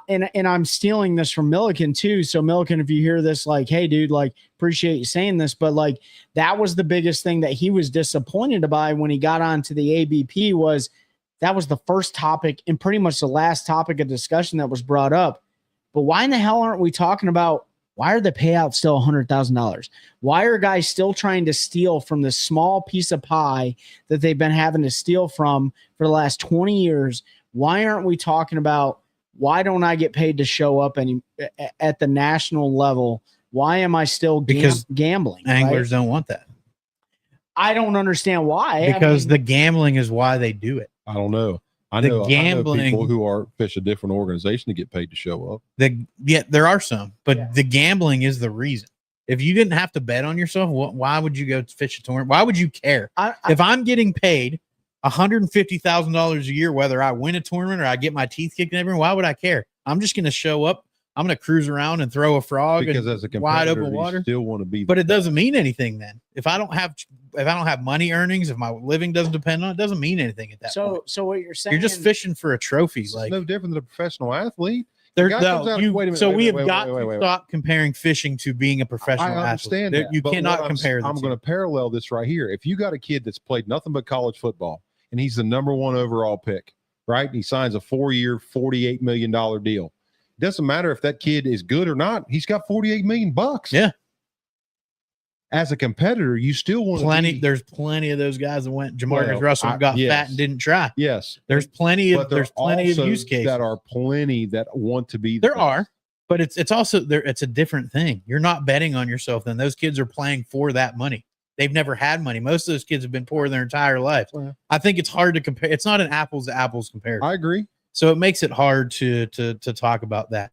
and I'm stealing this from Milliken too. So Milliken, if you hear this, like, hey dude, like appreciate you saying this, but like that was the biggest thing that he was disappointed by when he got onto the ABP was that was the first topic and pretty much the last topic of discussion that was brought up. But why in the hell aren't we talking about why are the payouts still $100,000? Why are guys still trying to steal from this small piece of pie that they've been having to steal from for the last 20 years? Why aren't we talking about why don't I get paid to show up at the national level? Why am I still gambling? Anglers don't want that. I don't understand why. Because the gambling is why they do it. I don't know. I The know gambling- people who are fish a different organization to get paid to show up. There are some, but Yeah. the gambling is the reason. If you didn't have to bet on yourself, why would you go fish a tournament? Why would you care? If I'm getting paid $150,000 a year, whether I win a tournament or I get my teeth kicked in everything, why would I care? I'm just going to show up. I'm going to cruise around and throw a frog Because and as a wide competitor, open water. you still want to be. But it doesn't mean anything then. If I don't have money earnings, if my living doesn't depend on it, doesn't mean anything at that point. So what you're saying? You're just fishing for a trophy. It's Like no different than a professional athlete. there, guy no, comes out- you, wait a minute, so wait, we wait, have got wait, to wait. stop comparing fishing to being a professional I understand athlete. that, You but cannot what compare the I'm two. going to parallel this right here. If you got a kid that's played nothing but college football and he's the #1 overall pick, right? And he signs a 4-year, $48 million deal. It doesn't matter if that kid is good or not. He's got $48 million. Yeah. As a competitor, you still want There's plenty of those guys that went Jamarcus Well, Russell got yes. fat and didn't try. Yes. There's plenty But of there's plenty of also use cases. that are plenty that want to be. There are, but it's also there. It's a different thing. You're not betting on yourself. Then those kids are playing for that money. They've never had money. Most of those kids have been poor their entire life. Well. I think it's hard to compare. It's not an apples to apples comparison. I agree. So it makes it hard to talk about that.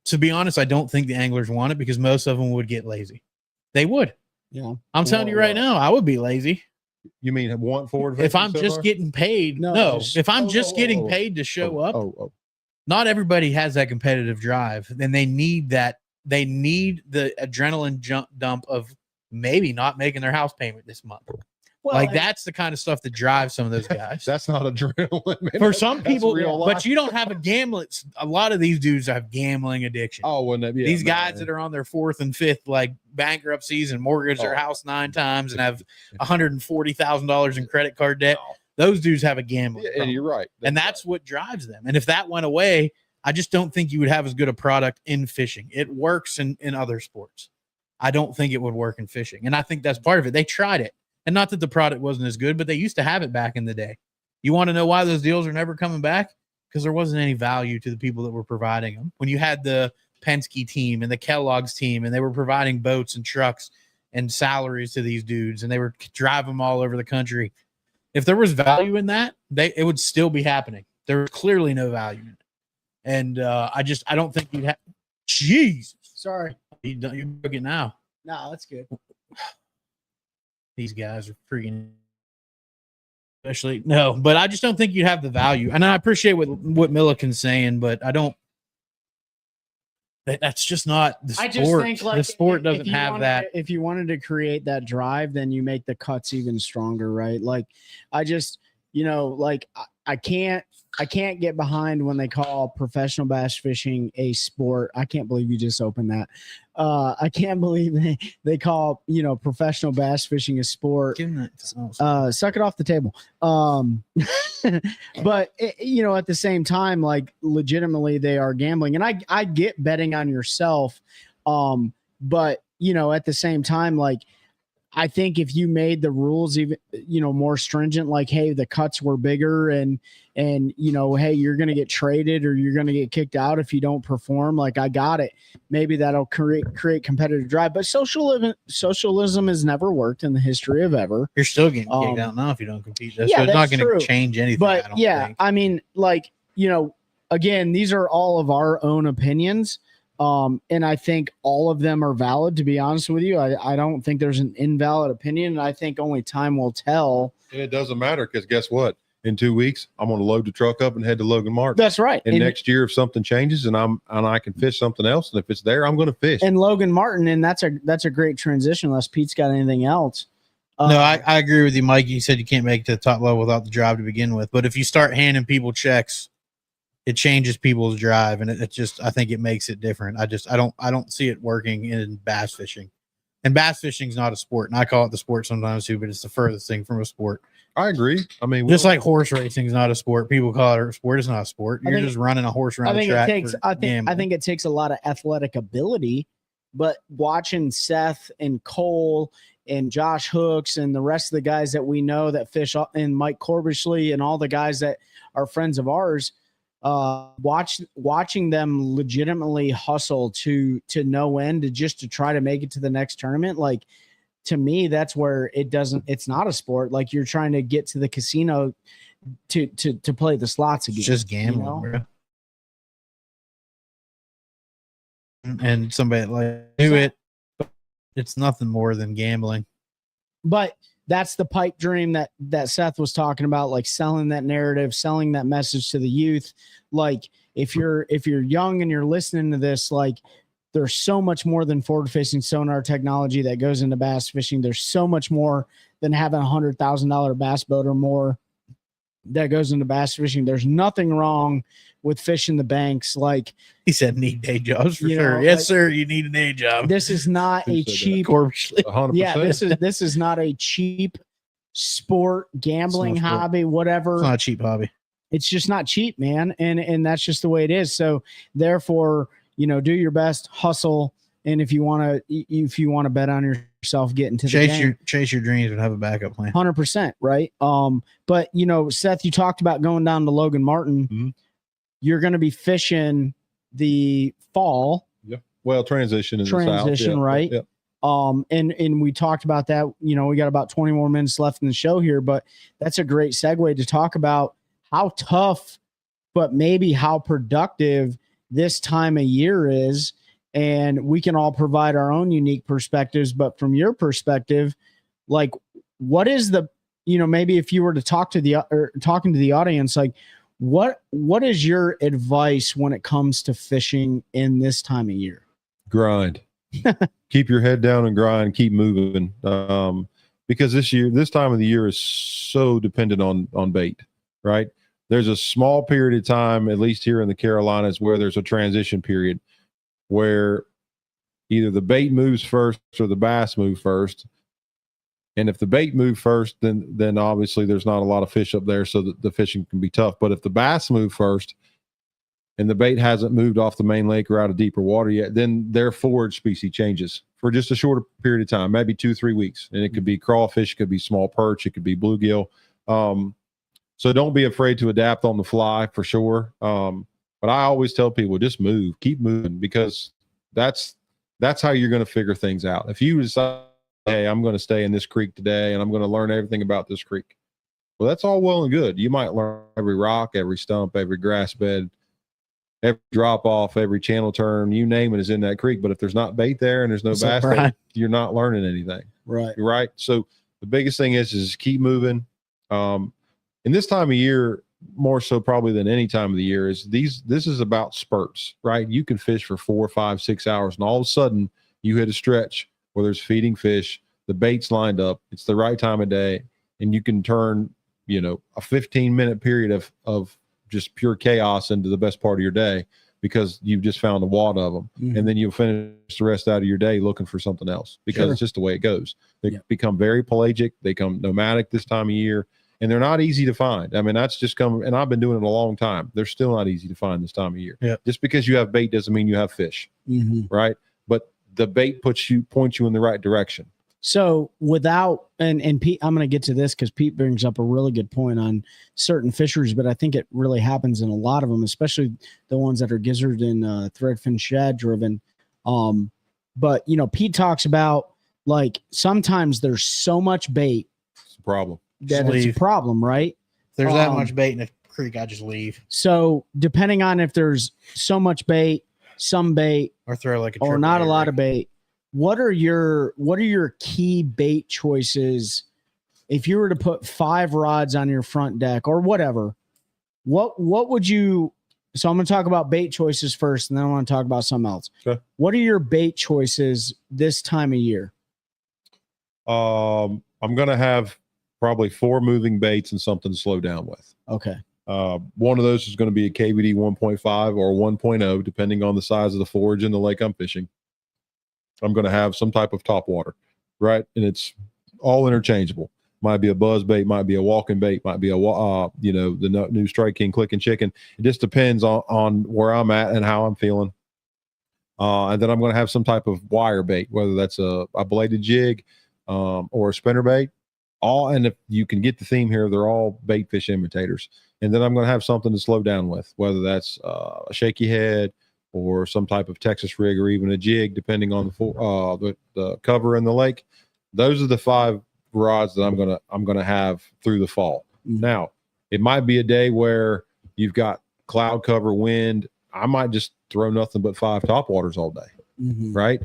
To be honest, I don't think the anglers want it because most of them would get lazy. They would. Yeah. I'm telling you right now, I would be lazy You mean want forward? if I'm just getting paid. No, No, just- if I'm just getting paid to show up, not everybody has that competitive drive, and they need that. They need the adrenaline dump of maybe not making their house payment this month. Well, That's the kind of stuff that drives some of those guys. That's not adrenaline. Man. For some That's people, real but life. you don't have a gambling. A lot of these dudes have gambling addiction. Oh, wouldn't that, yeah, These no, guys that are on their 4th and 5th like bankruptcies and mortgage their Oh. house 9 times and have $140,000 in credit card debt. Those dudes have a gambling Yeah, and problem. you're right. And that's what drives them. And if that went away, I just don't think you would have as good a product in fishing. It works in other sports. I don't think it would work in fishing. And I think that's part of it. They tried it. And not that the product wasn't as good, but they used to have it back in the day. You want to know why those deals are never coming back? Because there wasn't any value to the people that were providing them. When you had the Penske team and the Kellogg's team, and they were providing boats and trucks and salaries to these dudes, and they were driving them all over the country. If there was value in that, it would still be happening. There was clearly no value in it. And I don't think you'd have. Jeez. sorry. You broke it now. No, that's good. These guys are freaking. Especially no, but I just don't think you'd have the value. And I appreciate what Milliken's saying, but I don't. That's just not the sport. I just think like the sport if doesn't you have wanted that. If you wanted to create that drive, then you make the cuts even stronger, right? Like I just, like I can't get behind when they call professional bass fishing a sport. I can't believe you just opened that. I can't believe they call, professional bass fishing a sport. Give him that. Suck it off the table. But at the same time, like legitimately they are gambling, and I get betting on yourself. But at the same time, like I think if you made the rules even, more stringent, like, hey, the cuts were bigger and hey, you're going to get traded or you're going to get kicked out if you don't perform. Like I got it. Maybe that'll create competitive drive, but socialism has never worked in the history of ever. You're still getting kicked out now if you don't compete. So yeah, it's not that's going true. to change anything. But I don't think. I mean, like, again, these are all of our own opinions. And I think all of them are valid, to be honest with you. I don't think there's an invalid opinion. And I think only time will tell. And it doesn't matter because guess what? in 2 weeks, I'm going to load the truck up and head to Logan Martin. That's right. And next year, if something changes and I can fish something else, and if it's there, I'm going to fish. And Logan Martin, and that's a great transition. Unless Pete's got anything else. No, I agree with you, Mike. You said you can't make it to the top level without the drive to begin with. But if you start handing people checks, it changes people's drive, and it just, I think it makes it different. I don't see it working in bass fishing. And bass fishing is not a sport, and I call it the sport sometimes too, but it's the furthest thing from a sport. I agree. I mean, Just like horse racing is not a sport. People call it a sport. It's not a sport. You're just running a horse around the track. I think it takes a lot of athletic ability, but watching Seth and Cole and Josh Hooks and the rest of the guys that we know that fish, and Mike Corbishley and all the guys that are friends of ours, watching them legitimately hustle to no end to try to make it to the next tournament. Like, to me, that's where it's not a sport. Like, you're trying to get to the casino to play the slots again. It's just gambling, bro. And somebody like do it, but it's nothing more than gambling. But that's the pipe dream that Seth was talking about, like selling that narrative, selling that message to the youth. Like, if you're young and you're listening to this, like, there's so much more than forward facing sonar technology that goes into bass fishing. There's so much more than having $100,000 bass boat or more that goes into bass fishing. There's nothing wrong with fishing the banks. Like he said, need day jobs for sure. Yes, sir. You need a day job. This is not a cheap. 100%. Yeah, this is not a cheap sport, gambling hobby, whatever. It's not a cheap hobby. It's just not cheap, man. And that's just the way it is. So therefore, do your best, hustle, and if you want to bet on yourself, get into the game. Chase your dreams and have a backup plan. 100%, right? But Seth, you talked about going down to Logan Martin. Mm-hmm. You're going to be fishing the fall. Yeah. Well, transition in the south. Yeah. Right? Yeah. And we talked about that. We got about 20 more minutes left in the show here, but that's a great segue to talk about how tough, but maybe how productive this time of year is. And we can all provide our own unique perspectives, but from your perspective, like, what is the, maybe if you were to talking to the audience, like, what is your advice when it comes to fishing in this time of year? Grind. Keep your head down and grind, keep moving. Because this time of the year is so dependent on bait, right? There's a small period of time, at least here in the Carolinas, where there's a transition period where either the bait moves first or the bass move first. And if the bait move first, then obviously there's not a lot of fish up there, so that the fishing can be tough. But if the bass move first and the bait hasn't moved off the main lake or out of deeper water yet, then their forage species changes for just a shorter period of time, maybe 2-3 weeks. And it could be crawfish, it could be small perch, it could be bluegill. So don't be afraid to adapt on the fly, for sure. But I always tell people, just move, keep moving, because that's how you're going to figure things out. If you decide, hey, I'm going to stay in this creek today and I'm going to learn everything about this creek, well, that's all well and good. You might learn every rock, every stump, every grass bed, every drop off, every channel turn, you name it, is in that creek. But if there's not bait there and there's no bass there, you're not learning anything. Right. So the biggest thing is keep moving. And this time of year, more so probably than any time of the year, this is about spurts, right? You can fish for 4, 5, 6 hours, and all of a sudden you hit a stretch where there's feeding fish, the bait's lined up, it's the right time of day, and you can turn, a 15-minute period of just pure chaos into the best part of your day because you've just found a wad of them. Mm-hmm. And then you'll finish the rest out of your day looking for something else, because it's just the way it goes. They become very pelagic. They come nomadic this time of year. And they're not easy to find. I mean, that's just and I've been doing it a long time. They're still not easy to find this time of year. Yeah. Just because you have bait doesn't mean you have fish, right? But the bait points you in the right direction. So without, and Pete, I'm going to get to this because Pete brings up a really good point on certain fisheries, but I think it really happens in a lot of them, especially the ones that are gizzard and threadfin shad driven. But, Pete talks about, like, sometimes there's so much bait. It's a problem. That it's a problem, right? If there's that much bait in a creek, I just leave. So depending on if there's so much bait, some bait, or throw like or not a lot of bait, what are your key bait choices if you were to put 5 rods on your front deck or whatever, what would you? So I'm going to talk about bait choices first, and then I want to talk about something else. Okay. What are your bait choices this time of year? I'm going to have probably 4 moving baits and something to slow down with. Okay. One of those is going to be a KVD 1.5 or 1.0, depending on the size of the forage in the lake I'm fishing. I'm going to have some type of top water, right? And it's all interchangeable. Might be a buzz bait, might be a walking bait, might be a the new Strike King clicking chicken. It just depends on where I'm at and how I'm feeling. And then I'm going to have some type of wire bait, whether that's a bladed jig or a spinner bait. And if you can get the theme here, they're all bait fish imitators. And then I'm going to have something to slow down with, whether that's a shaky head or some type of Texas rig or even a jig, depending on the cover in the lake. Those are the 5 rods that I'm gonna have through the fall. Now, it might be a day where you've got cloud cover, wind. I might just throw nothing but 5 top waters all day, right?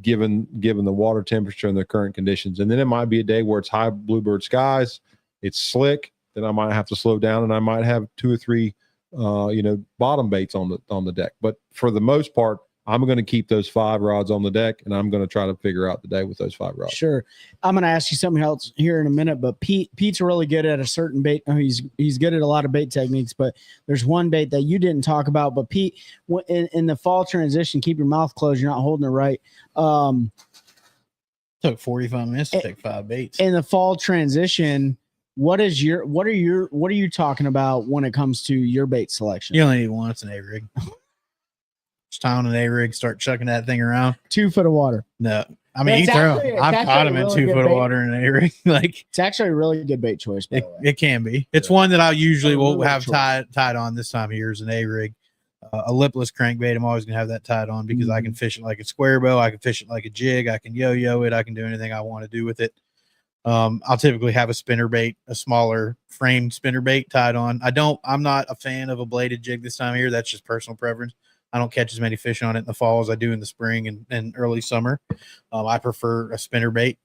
Given the water temperature and the current conditions. And then it might be a day where it's high bluebird skies, it's slick. Then I might have to slow down, and I might have 2 or 3, bottom baits on the deck. But for the most part, I'm going to keep those 5 rods on the deck, and I'm going to try to figure out the day with those 5 rods. Sure. I'm going to ask you something else here in a minute, but Pete's really good at a certain bait. He's good at a lot of bait techniques, but there's one bait that you didn't talk about. But Pete, in the fall transition, keep your mouth closed. You're not holding it right. Took 45 minutes to take 5 baits. In the fall transition, what are you talking about when it comes to your bait selection? You only need one. It's an A-rig. Just tie on an A-rig, start chucking that thing around. 2 foot of water. No. I mean, I've caught him in 2 foot of water in an A-rig. Like, it's actually a really good bait choice, by the way. It can be. It's one that I usually will have tied on this time of year is an A-rig. A lipless crankbait, I'm always going to have that tied on because I can fish it like a square bow. I can fish it like a jig. I can yo-yo it. I can do anything I want to do with it. I'll typically have a spinner bait, a smaller framed spinner bait tied on. I'm not a fan of a bladed jig this time of year. That's just personal preference. I don't catch as many fish on it in the fall as I do in the spring and early summer. I prefer a spinner bait.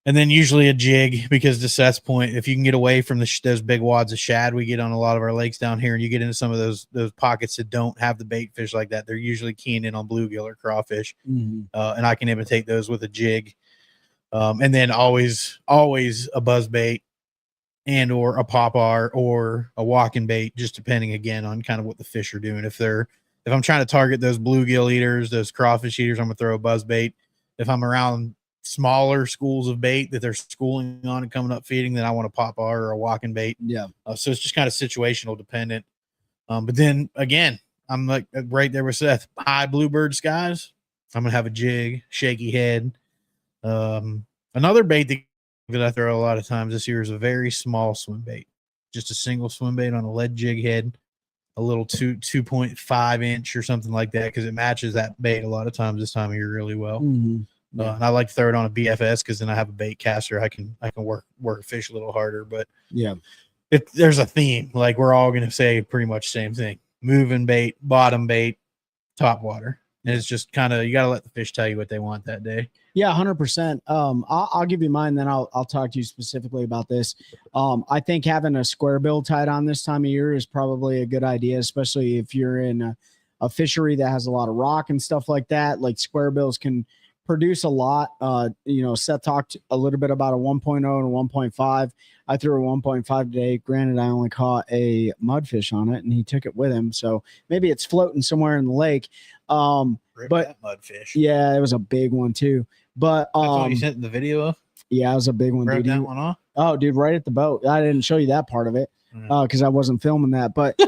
And then usually a jig, because to Seth's point, if you can get away from those big wads of shad we get on a lot of our lakes down here, and you get into some of those pockets that don't have the bait fish like that, they're usually keying in on bluegill or crawfish. And I can imitate those with a jig. And then always a buzz bait and or a popar or a walking bait, just depending again on kind of what the fish are doing. If I'm trying to target those bluegill eaters, those crawfish eaters, I'm gonna throw a buzz bait. If I'm around smaller schools of bait that they're schooling on and coming up feeding, then I want a popar or a walking bait. Yeah. So it's just kind of situational dependent. But then again, I'm like right there with Seth. High bluebird skies, I'm gonna have a jig, shaky head. Another bait that I throw a lot of times this year is a very small swim bait, just a single swim bait on a lead jig head, a little 2.5 inch or something like that, because it matches that bait a lot of times this time of year really well. And I like to throw it on a BFS because then I have a bait caster. I can work a fish a little harder. But yeah, if there's a theme, like we're all going to say pretty much the same thing: moving bait, bottom bait, top water. And it's just kind of, you got to let the fish tell you what they want that day. Yeah, 100%. I'll give you mine, then I'll talk to you specifically about this. I think having a square bill tied on this time of year is probably a good idea, especially if you're in a fishery that has a lot of rock and stuff like that. Like square bills can produce a lot. Seth talked a little bit about a 1.0 and a 1.5. I threw a 1.5 today. Granted, I only caught a mudfish on it, and he took it with him. So maybe it's floating somewhere in the lake. But that mudfish. Yeah, it was a big one too. But that's what you sent the video of. Yeah, it was a big one. Broke that one off. Oh, dude, right at the boat. I didn't show you that part of it because I wasn't filming that. But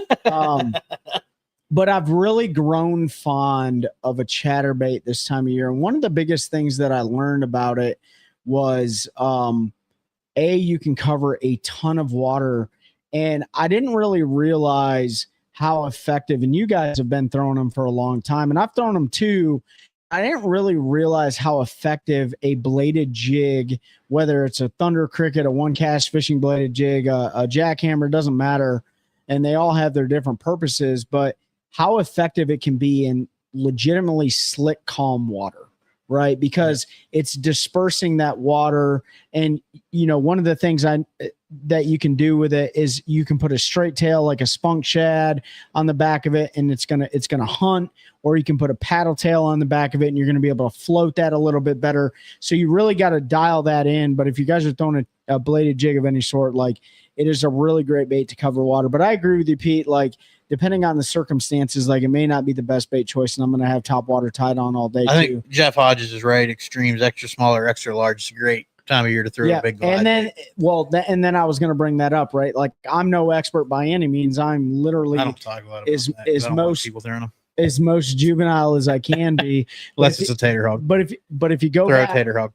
but I've really grown fond of a chatterbait this time of year. And one of the biggest things that I learned about it was you can cover a ton of water, and I didn't really realize how effective, and you guys have been throwing them for a long time, and I've thrown them too. I didn't really realize how effective a bladed jig, whether it's a Thunder Cricket, a one cast fishing bladed jig, a jackhammer, doesn't matter. And they all have their different purposes, but how effective it can be in legitimately slick, calm water. right? Because it's dispersing that water. And, one of the things that you can do with it is you can put a straight tail, like a spunk shad, on the back of it, and it's going to hunt, or you can put a paddle tail on the back of it and you're going to be able to float that a little bit better. So you really got to dial that in. But if you guys are throwing a bladed jig of any sort, like, it is a really great bait to cover water. But I agree with you, Pete. Like, depending on the circumstances, like, it may not be the best bait choice, and I'm going to have top water tied on all day I too. think Jeff Hodges is right. Extremes, extra small or extra large, is a great time of year to throw a big glide. And then I was going to bring that up, right? Like, I'm no expert by any means. I'm literally I don't talk about it. is I don't want most people throwing them. as most juvenile as I can be. Unless it's a tater hog. But if you go Throw a back, tater hog.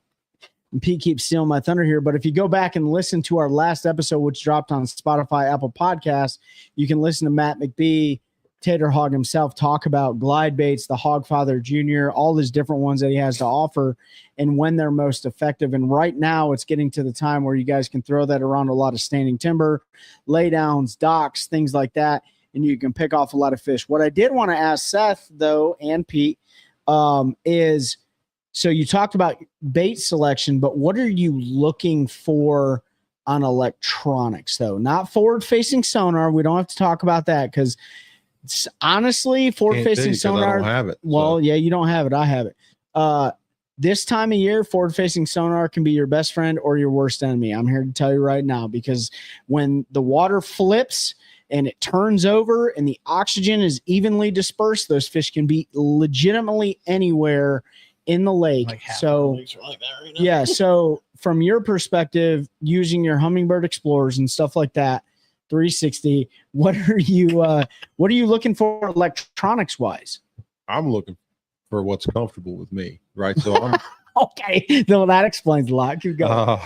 and Pete keeps stealing my thunder here, but if you go back and listen to our last episode, which dropped on Spotify, Apple Podcasts, you can listen to Matt McBee, Tater Hog himself, talk about glide baits, the Hogfather Jr., all these different ones that he has to offer and when they're most effective. And right now it's getting to the time where you guys can throw that around a lot of standing timber, laydowns, docks, things like that, and you can pick off a lot of fish. What I did want to ask Seth, though, and Pete, is, so you talked about bait selection, but what are you looking for on electronics, though? Not forward-facing sonar. We don't have to talk about that because honestly, forward-facing sonar. I don't have it. Well, yeah, you don't have it. I have it. This time of year, forward-facing sonar can be your best friend or your worst enemy. I'm here to tell you right now, because when the water flips and it turns over and the oxygen is evenly dispersed, those fish can be legitimately anywhere in the lake. Like half so our lakes are like that right now. yeah, so from your perspective, using your Humminbird Explorers and stuff like that, 360, what are you looking for electronics wise? I'm looking for what's comfortable with me, right? So I'm Okay, well, that explains a lot. Keep going.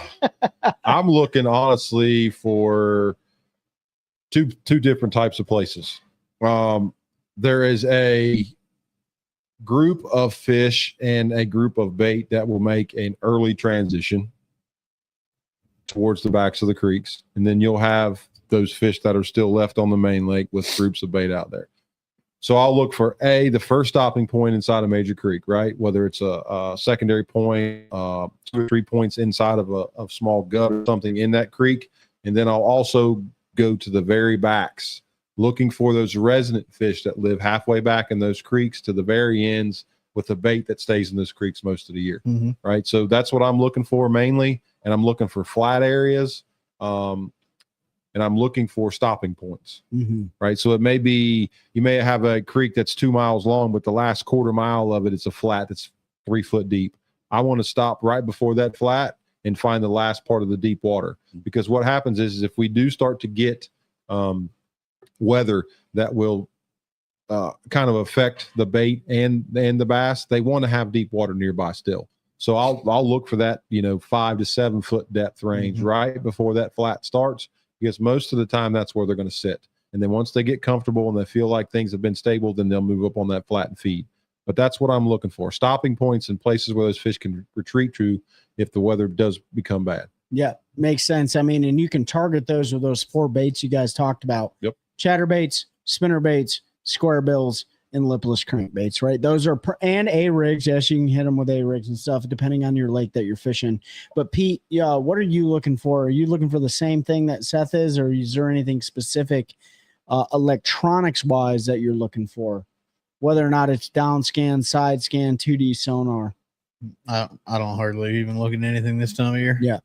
I'm looking honestly for two different types of places. There is a group of fish and a group of bait that will make an early transition towards the backs of the creeks, and then you'll have those fish that are still left on the main lake with groups of bait out there. So I'll look for the first stopping point inside a major creek, right? Whether it's a secondary point, 2 or 3 points inside of a small gut or something in that creek. And then I'll also go to the very backs, looking for those resident fish that live halfway back in those creeks to the very ends with the bait that stays in those creeks most of the year, right? So that's what I'm looking for mainly. And I'm looking for flat areas. And I'm looking for stopping points, right? So it may be, you may have a creek that's 2 miles long, but the last quarter mile of it is a flat that's 3 foot deep. I want to stop right before that flat and find the last part of the deep water. Because what happens is if we do start to get weather that will kind of affect the bait and the bass, they want to have deep water nearby still. So I'll look for that, 5 to 7 foot depth range right before that flat starts. Because most of the time that's where they're going to sit. And then once they get comfortable and they feel like things have been stable, then they'll move up on that flat and feed. But that's what I'm looking for. Stopping points and places where those fish can retreat to if the weather does become bad. Yeah, makes sense. I mean, and you can target those with those 4 baits you guys talked about. Yep. Chatterbaits, spinnerbaits, square bills, and lipless crankbaits, right? Those are and A-rigs. Yes, you can hit them with A-rigs and stuff, depending on your lake that you're fishing. But Pete, what are you looking for? Are you looking for the same thing that Seth is, or is there anything specific electronics-wise that you're looking for? Whether or not it's down scan, side scan, 2D sonar. I don't hardly even look at anything this time of year. Yeah.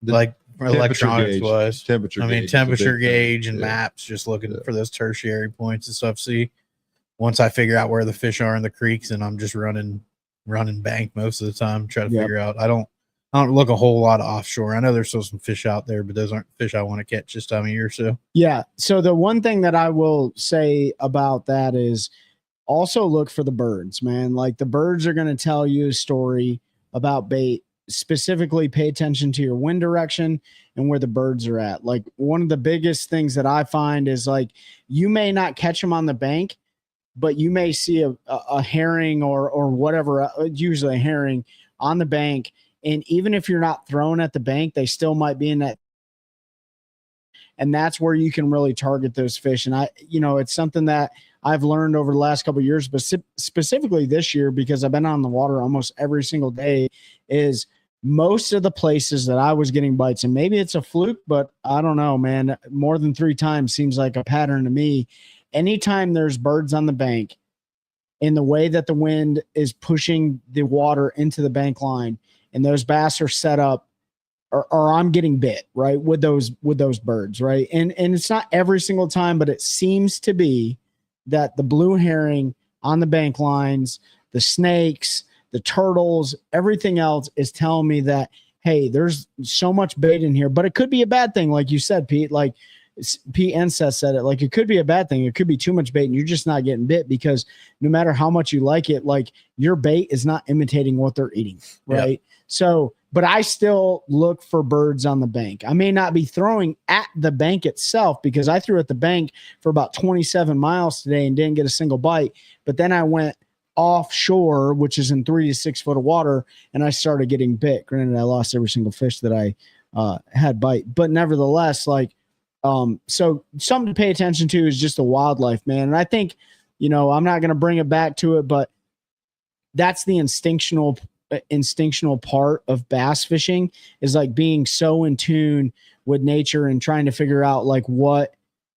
Like electronics wise. Temperature gauge and maps, just looking for those tertiary points and stuff. See, once I figure out where the fish are in the creeks, and I'm just running bank most of the time, try to figure out. I don't look a whole lot of offshore. I know there's still some fish out there, but those aren't fish I want to catch this time of year. So yeah. So the one thing that I will say about that is also look for the birds, man. Like, the birds are going to tell you a story about bait. Specifically, pay attention to your wind direction and where the birds are at. Like, one of the biggest things that I find is, like, you may not catch them on the bank, but you may see a herring or whatever, usually a herring on the bank. And even if you're not throwing at the bank, they still might be in that. and that's where you can really target those fish. And it's something that I've learned over the last couple of years, but specifically this year, because I've been on the water almost every single day, is most of the places that I was getting bites, and maybe it's a fluke, but I don't know, man, more than 3 times seems like a pattern to me. Anytime there's birds on the bank, in the way that the wind is pushing the water into the bank line, and those bass are set up, or I'm getting bit, right, with those birds, right? And it's not every single time, but it seems to be that the blue herring on the bank lines, the snakes, the turtles, everything else is telling me that, hey, there's so much bait in here. But it could be a bad thing, like you said, Pete. Like Pete and Seth said it, like it could be a bad thing. It could be too much bait and you're just not getting bit, because no matter how much you like it, like your bait is not imitating what they're eating, right? Yep. So, but I still look for birds on the bank. I may not be throwing at the bank itself, because I threw at the bank for about 27 miles today and didn't get a single bite. But then I went offshore, which is in 3 to 6 foot of water, and I started getting bit. Granted, I lost every single fish that I had bite, but nevertheless, like, so something to pay attention to is just the wildlife, man. And I think, I'm not going to bring it back to it, but that's the instinctual part of bass fishing, is like being so in tune with nature and trying to figure out like what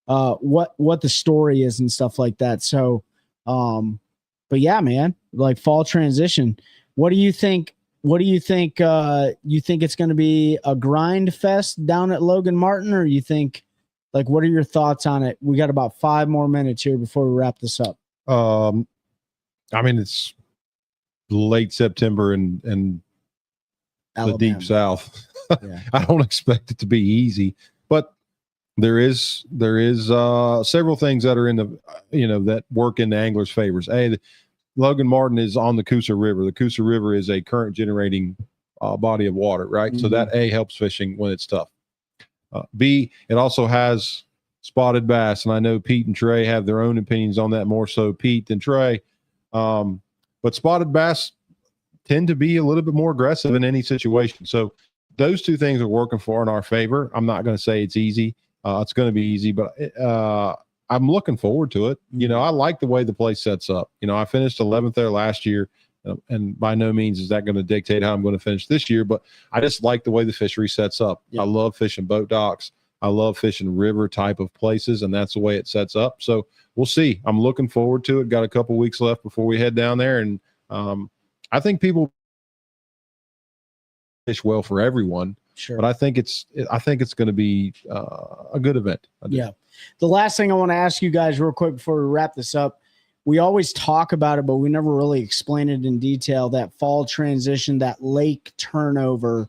the story is and stuff like that. So, but yeah, man, like fall transition. What do you think? You think it's going to be a grind fest down at Logan Martin, or you think, like, what are your thoughts on it? We got about 5 more minutes here before we wrap this up. I mean, it's late September and the deep South. Yeah. I don't expect it to be easy, but there is several things that are in the, that work in the anglers' favors. Logan Martin is on the Coosa River. The Coosa River is a current generating body of water, right? Mm-hmm. So that helps fishing when it's tough. B, it also has spotted bass, and I know Pete and Trey have their own opinions on that, more so Pete than Trey. But spotted bass tend to be a little bit more aggressive in any situation. So those 2 things are working in our favor. I'm not going to say it's easy. It's going to be easy, but I'm looking forward to it. I like the way the place sets up. I finished 11th there last year, and by no means is that going to dictate how I'm going to finish this year, but I just like the way the fishery sets up. Yeah. I love fishing boat docks. I love fishing river type of places, and that's the way it sets up. So we'll see. I'm looking forward to it. Got a couple weeks left before we head down there, and I think people fish well for everyone. Sure. But I think it's going to be a good event. Yeah. The last thing I want to ask you guys real quick before we wrap this up, we always talk about it, but we never really explain it in detail, that fall transition, that lake turnover.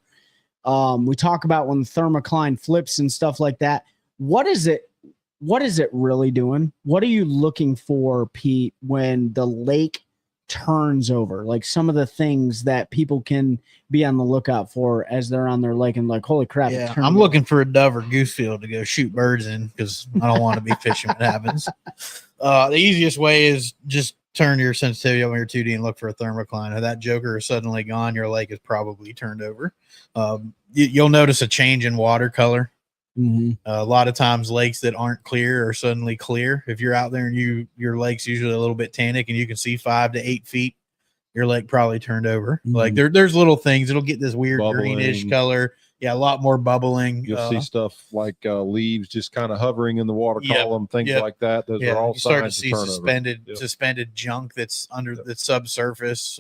We talk about when the thermocline flips and stuff like that. What is it really doing? What are you looking for, Pete, when the lake turns over? Like some of the things that people can be on the lookout for as they're on their lake and like, holy crap. Yeah, I'm looking for a dove or goose field to go shoot birds in, because I don't want to be fishing when it happens. The easiest way is just turn your sensitivity on your 2D and look for a thermocline. If that joker is suddenly gone, your lake is probably turned over. You'll notice a change in water color. Mm-hmm. A lot of times lakes that aren't clear are suddenly clear. If you're out there and your lake's usually a little bit tannic and you can see 5 to 8 feet, your lake probably turned over. Mm-hmm. Like there's little things. It'll get this weird bubbling, greenish color. Yeah, a lot more bubbling. You'll see stuff like leaves just kind of hovering in the water column, things like that. Those are all you start to signs see of turnover. suspended junk that's under the subsurface.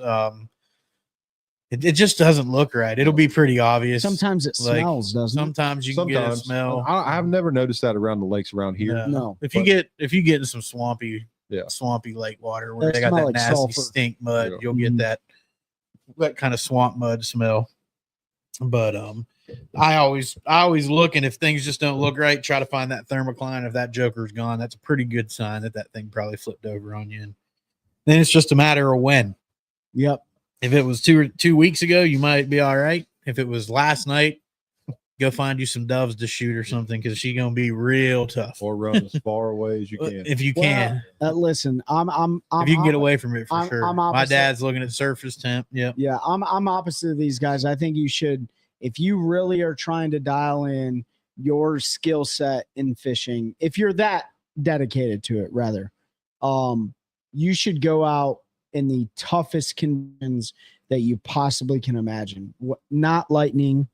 It just doesn't look right. It'll be pretty obvious. Sometimes it smells, doesn't it? Sometimes you can get a smell. I've never noticed that around the lakes around here. No. If you get in some swampy lake water where they got that nasty sulfur. Stink mud, you'll get that kind of swamp mud smell. But I always look, and if things just don't look right, try to find that thermocline. If that joker's gone, that's a pretty good sign that thing probably flipped over on you. And then it's just a matter of when. Yep. If it was 2 weeks ago, you might be all right. If it was last night, go find you some doves to shoot or something, because she's gonna be real tough. Or run as far away as you can. If you can. Listen, I'm if you can get away from it for sure. My dad's looking at surface temp. Yeah. Yeah, I'm opposite of these guys. I think you should, if you really are trying to dial in your skill set in fishing, if you're that dedicated to it, rather, you should go out in the toughest conditions that you possibly can imagine. Not lightning.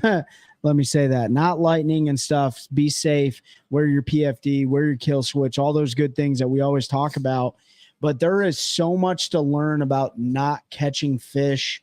Let me say that. Not lightning and stuff. Be safe. Wear your PFD, wear your kill switch, all those good things that we always talk about. But there is so much to learn about not catching fish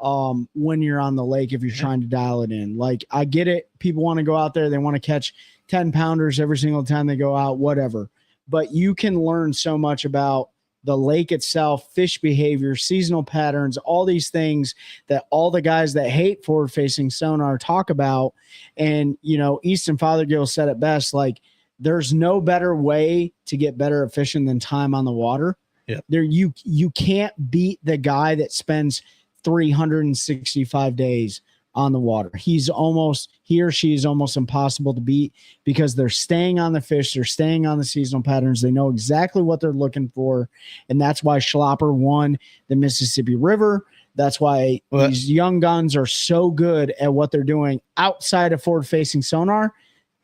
when you're on the lake if you're trying to dial it in. Like, I get it. People want to go out there. They want to catch 10 pounders every single time they go out, whatever. But you can learn so much about the lake itself, fish behavior, seasonal patterns, all these things that all the guys that hate forward-facing sonar talk about. And, you know, Easton Fothergill said it best, like, there's no better way to get better at fishing than time on the water. Yeah. You can't beat the guy that spends 365 days on the water. He or she is almost impossible to beat because they're staying on the fish. They're staying on the seasonal patterns. They know exactly what they're looking for. And that's why Schlopper won the Mississippi River. That's why these young guns are so good at what they're doing outside of forward-facing sonar.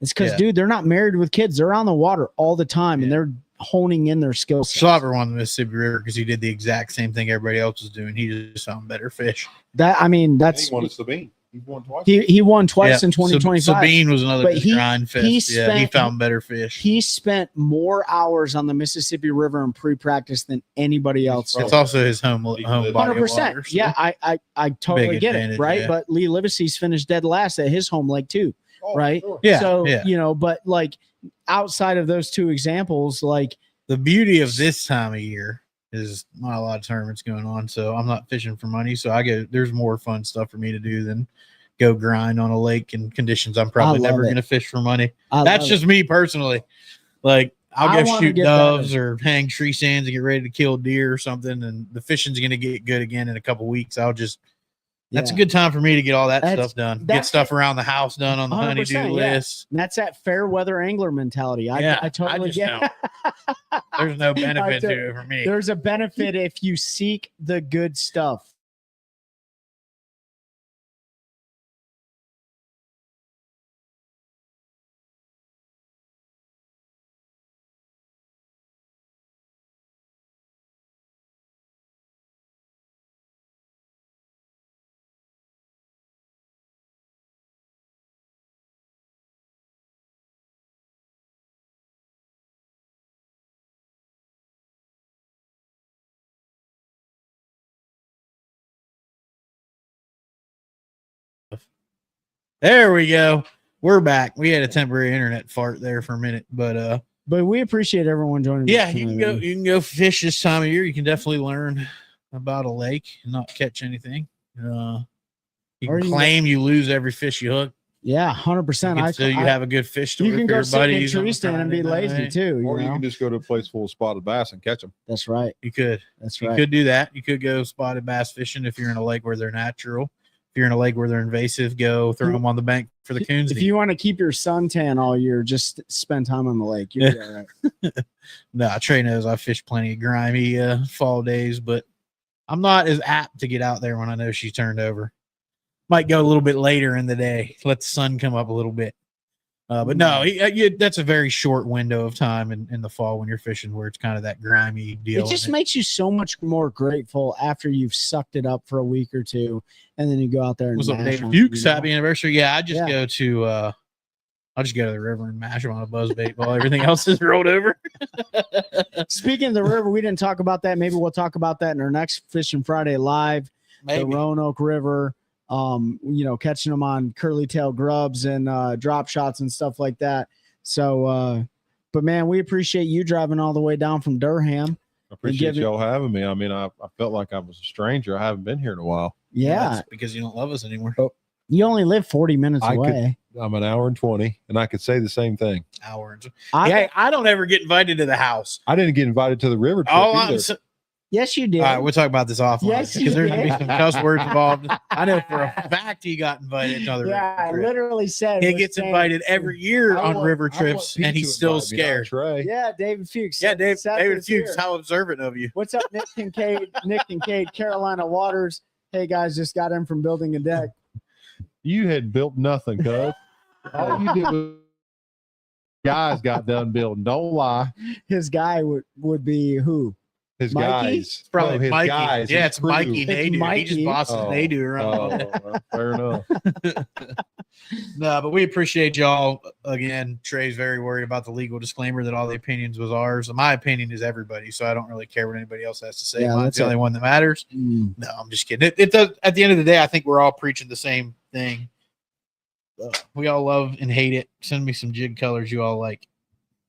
It's because, dude, they're not married with kids. They're on the water all the time, and they're honing in their skill set. Schlopper won the Mississippi River because he did the exact same thing everybody else was doing. He just found better fish. He won at Sabine. He won twice. He won twice in 2025. Sabine was another But grind fish. He found better fish. He spent more hours on the Mississippi River in pre-practice than anybody else. It's also his home body of 100%. water. So Yeah, I totally get it, right? yeah. But Lee Livesey's finished dead last at his home lake too, right? Sure. Yeah, So, yeah. you know, but like outside of those two examples, like The beauty of this time of year is not a lot of tournaments going on, so I'm not fishing for money. So there's more fun stuff for me to do than go grind on a lake in conditions I'm probably never going to fish for money. That's just me personally. Like, I'll go shoot doves or hang tree stands and get ready to kill deer or something, and the fishing's going to get good again in a couple weeks. That's a good time for me to get all that stuff done. Get stuff around the house done on the honey-do list. That's that fair weather angler mentality. I totally get it. There's no benefit to it for me. There's a benefit if you seek the good stuff. There we go. We're back. We had a temporary internet fart there for a minute, but we appreciate everyone joining. Yeah, you can go fish this time of year. You can definitely learn about a lake and not catch anything. You can claim you lose every fish you hook. Yeah, 100%. So you have a good fish story. You can for go your sit in a buddies tree stand and be lazy too. Or you can just go to a place full of spotted bass and catch them. That's right. You could. That's right. You could do that. You could go spotted bass fishing if you're in a lake where they're natural. If you're in a lake where they're invasive, go throw them on the bank for the coons. If you want to keep your suntan all year, just spend time on the lake. You'll be all right. No, Trey knows I fish plenty of grimy fall days, but I'm not as apt to get out there when I know she's turned over. Might go a little bit later in the day, let the sun come up a little bit. But no, that's a very short window of time in the fall when you're fishing where it's kind of that grimy deal. It just makes you so much more grateful after you've sucked it up for a week or two, and then you go out there and What's up, mash David on Fuchs? it. Happy anniversary! Yeah, I just go to I'll just go to the river and mash them on a buzzbait while everything else is rolled over. Speaking of the river, we didn't talk about that. Maybe we'll talk about that in our next Fishing Friday Live. Maybe. The Roanoke River. Catching them on curly tail grubs and drop shots and stuff like that. So, but man, we appreciate you driving all the way down from Durham. I appreciate y'all having me. I mean, I felt like I was a stranger. I haven't been here in a while. Yeah. That's because you don't love us anymore. You only live 40 minutes away. I'm an hour and 20, and I could say the same thing. I don't ever get invited to the house. I didn't get invited to the river trip either. Yes, you did. All right, we'll talk about this offline. Yes, because there's going to be some cuss words involved. I know for a fact he got invited to other river I trips. literally said He gets invited every year on river trips, and he's still scared. Yeah, David Fuchs. Yeah, David Fuchs, how observant of you. What's up, Nick Kincaid, Carolina Waters. Hey, guys, just got in from building a deck. You had built nothing, cuz. All you did was guys got done building. Don't lie. His guy would be who? His Mikey? guys. It's probably his Mikey. guys. Yeah, his it's crew. Mikey It's Nader. He Mikey. just bosses Nader around. well, fair enough. No, but we appreciate y'all. Again, Trey's very worried about the legal disclaimer that all the opinions was ours. My opinion is everybody, so I don't really care what anybody else has to say. Yeah, Mine's that's the only one that matters. Mm. No, I'm just kidding. It does. At the end of the day, I think we're all preaching the same thing. We all love and hate it. Send me some jig colors you all like.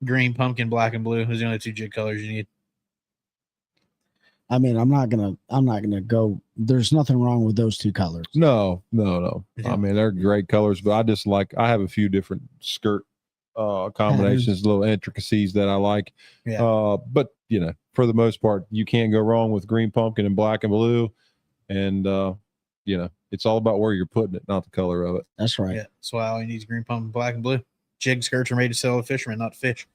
Green, pumpkin, black, and blue. Those are the only 2 jig colors you need. I mean, I'm not gonna go. There's nothing wrong with those 2 colors. No. Yeah. I mean, they're great colors, but I have a few different skirt combinations, little intricacies that I like. Yeah. But for the most part, you can't go wrong with green pumpkin and black and blue. And it's all about where you're putting it, not the color of it. That's right. Yeah, that's why all you need is green, pumpkin, black, and blue. Jig skirts are made to sell to fishermen, not to fish.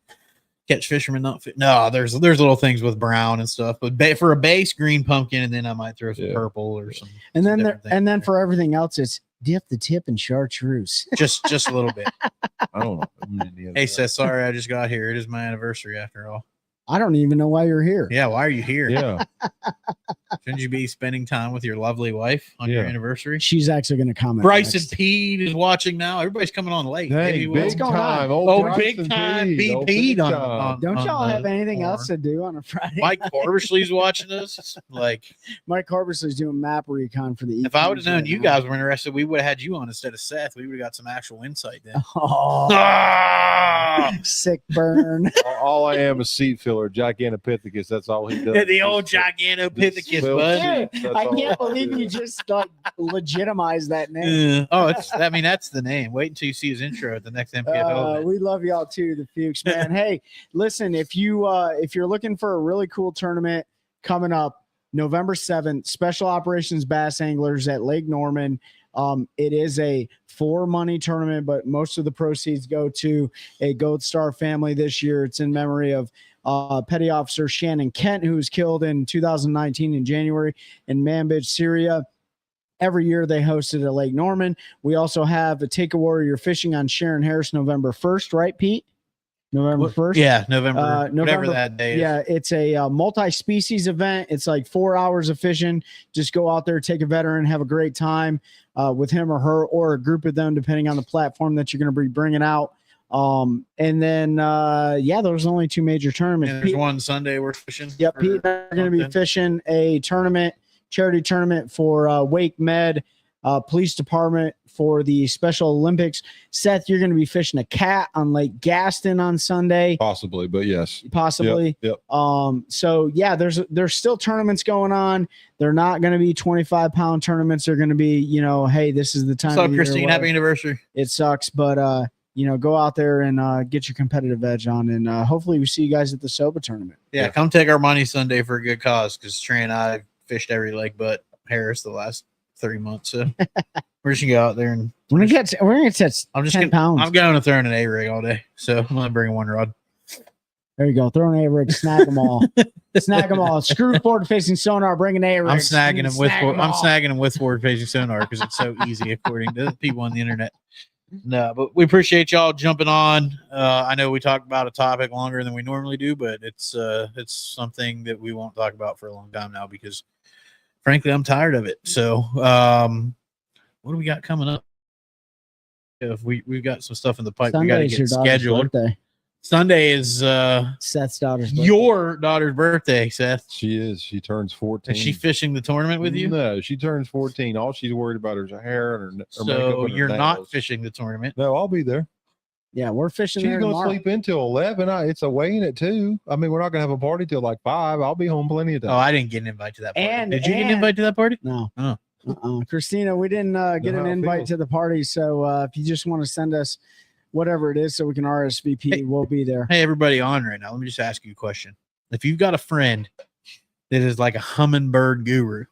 Catch fishermen, not fish. No, there's little things with brown and stuff, but for a base, green pumpkin, and then I might throw some purple or some. And then different things and then there. for everything else, it's dip the tip in chartreuse. just a little bit. I don't know. Hey, Seth, sorry I just got here. It is my anniversary after all. I don't even know why you're here. Yeah, why are you here? Yeah. Shouldn't you be spending time with your lovely wife on your Yeah. anniversary? She's actually going to comment. Bryson next. Pete is watching now. Everybody's coming on late. Hey, Maybe big we'll- going on? time. Old Oh, Bryson big time. Pete. Be Old Pete big on- time. Don't y'all on have the anything farm. else to do on a Friday? Mike Corbersley's watching us. Like, Mike Harbersley's doing map recon for the. if I would have EPs known right you now. guys were interested, we would have had you on instead of Seth. We would have got some actual insight then. Oh, Ah! sick burn. All I am is seed filler, Gigantopithecus. That's all he does. The old Gigantopithecus, Spell bud. seeds, that's I all can't I believe do. you just like legitimized that name. Oh, that's the name. Wait until you see his intro at the next MPFL event. We love y'all too, the Fuchs, man. Hey, listen, if you're looking for a really cool tournament coming up November 7th, Special Operations Bass Anglers at Lake Norman. It is a for money tournament, but most of the proceeds go to a Gold Star family this year. It's in memory of Petty Officer Shannon Kent, who was killed in 2019 in January in Manbij, Syria. Every year they host it at Lake Norman. We also have a Take a Warrior Fishing on Sharon Harris November 1st, right, Pete? November 1st? Yeah, November, whatever November- that day is. Yeah, it's a multi-species event. It's like 4 hours of fishing. Just go out there, take a veteran, have a great time with him or her or a group of them, depending on the platform that you're going to be bringing out. And then, those are only 2 major tournaments. And there's Pete- one Sunday we're fishing. Yep, for Pete, they're going to be something. fishing a charity tournament for Wake Med Police Department for the Special Olympics. Seth, you're going to be fishing a cat on Lake Gaston on Sunday, Possibly, but yes. possibly. Yep. So yeah, there's still tournaments going on. They're not going to be 25-pound tournaments. They're going to be, hey, this is the time. What's up, of year Christine? where Happy anniversary. it sucks, but go out there and get your competitive edge on, and hopefully we see you guys at the SOBA tournament. Yeah, come take our money Sunday for a good cause because Trey and I fished every lake but Harris the last 3 months. So we're just gonna go out there and We're gonna get I'm just 10 gonna pounds. I'm I'm going to throw in an A rig all day. So I'm gonna bring one rod. There you go. Throw an A-rig, snag them all. Snag them all. Screw forward-facing sonar, bring an A-rig. I'm snagging them with Snag 'em all. forward facing sonar because it's so easy according to the people on the internet. No, but we appreciate y'all jumping on. I know we talked about a topic longer than we normally do, but it's something that we won't talk about for a long time now because frankly I'm tired of it. So what do we got coming up? If we've got some stuff in the pipe, we got to Sunday's get your daughter's scheduled. birthday. Sunday is Seth's daughter's birthday. your daughter's birthday, Seth. She is. She turns 14. Is she fishing the tournament with you? No, she turns 14. All she's worried about is her hair and her makeup. So and her you're not nails. fishing the tournament. No, I'll be there. Yeah, we're fishing She's there going to tomorrow. sleep until 11. It's a weighing at 2. I mean, we're not going to have a party till like 5. I'll be home plenty of time. Oh, I didn't get an invite to that party. And- Did you get an and- invite to that party? No. Oh. Christina, we didn't get Know an how it invite feels. to the party. So if you just want to send us whatever it is so we can RSVP, Hey. we'll be there. Hey, everybody on right now. Let me just ask you a question. If you've got a friend that is like a hummingbird guru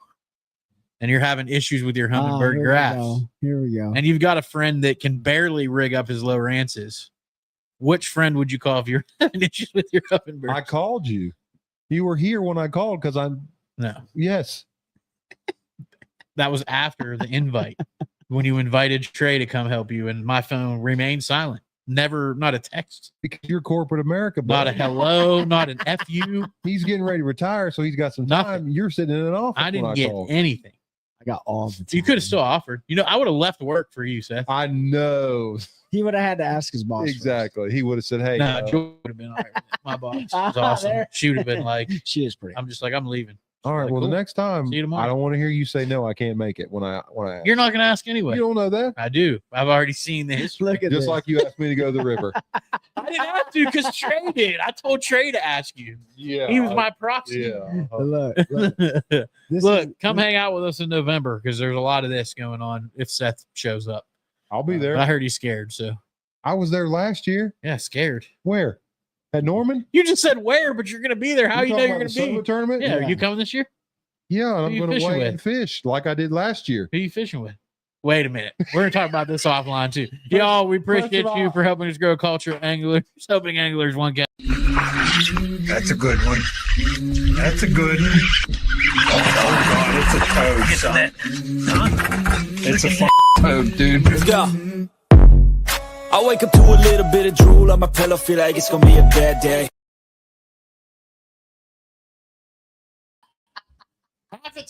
and you're having issues with your hummingbird here we graphs, go. Here we go. and you've got a friend that can barely rig up his low rances, which friend would you call if you're having issues with your hummingbird? I called you. You were here when I called because I'm, No, yes. that was after the invite. when you invited Trey to come help you, and my phone remained silent. Never, not a text, Because you're corporate America, not a buddy. hello, not an fu. He's getting ready to retire, so he's got some Nothing. time. You're sitting in an office. I didn't get called. anything. I got all the time. You could have still offered. You know, I would have left work for you, Seth. I know He would have had to ask his boss. exactly. He would have said, "Hey, No, Joy would have been all right with it. My boss was Ah, awesome. there. She would have been like, First. She is pretty. I'm just like, I'm leaving. all right. Like, Well, cool. the next time, See you tomorrow. I don't want to hear you say no. I can't make it when I ask. You're not going to ask anyway. You don't know that. I do. I've already seen the history. Look at Just this. like you asked me to go to the river. I didn't have to because Trey did. I told Trey to ask you. Yeah. He was my proxy. Yeah. Look, this Look, is- come hang out with us in November because there's a lot of this going on if Seth shows up. I'll be But there. I heard he's scared. So, I was there last year. yeah, scared. Where? At Norman? You just said where, but you're going to be there. How you know talking you're about going the to Soma be? tournament? Yeah, are Yeah. you coming this year? Yeah, and Who I'm you going to fishing wait with? and fish like I did last year. Who are you fishing with? Wait a minute. We're going to talk about this offline too. Y'all, we appreciate of you all- for helping us grow a culture of anglers, helping anglers one get. That's a good one. That's a good one. Oh God, it's a toad, son. It's a toad, dude. Let's go. I wake up to a little bit of drool on my pillow, feel like it's gonna be a bad day. Half the time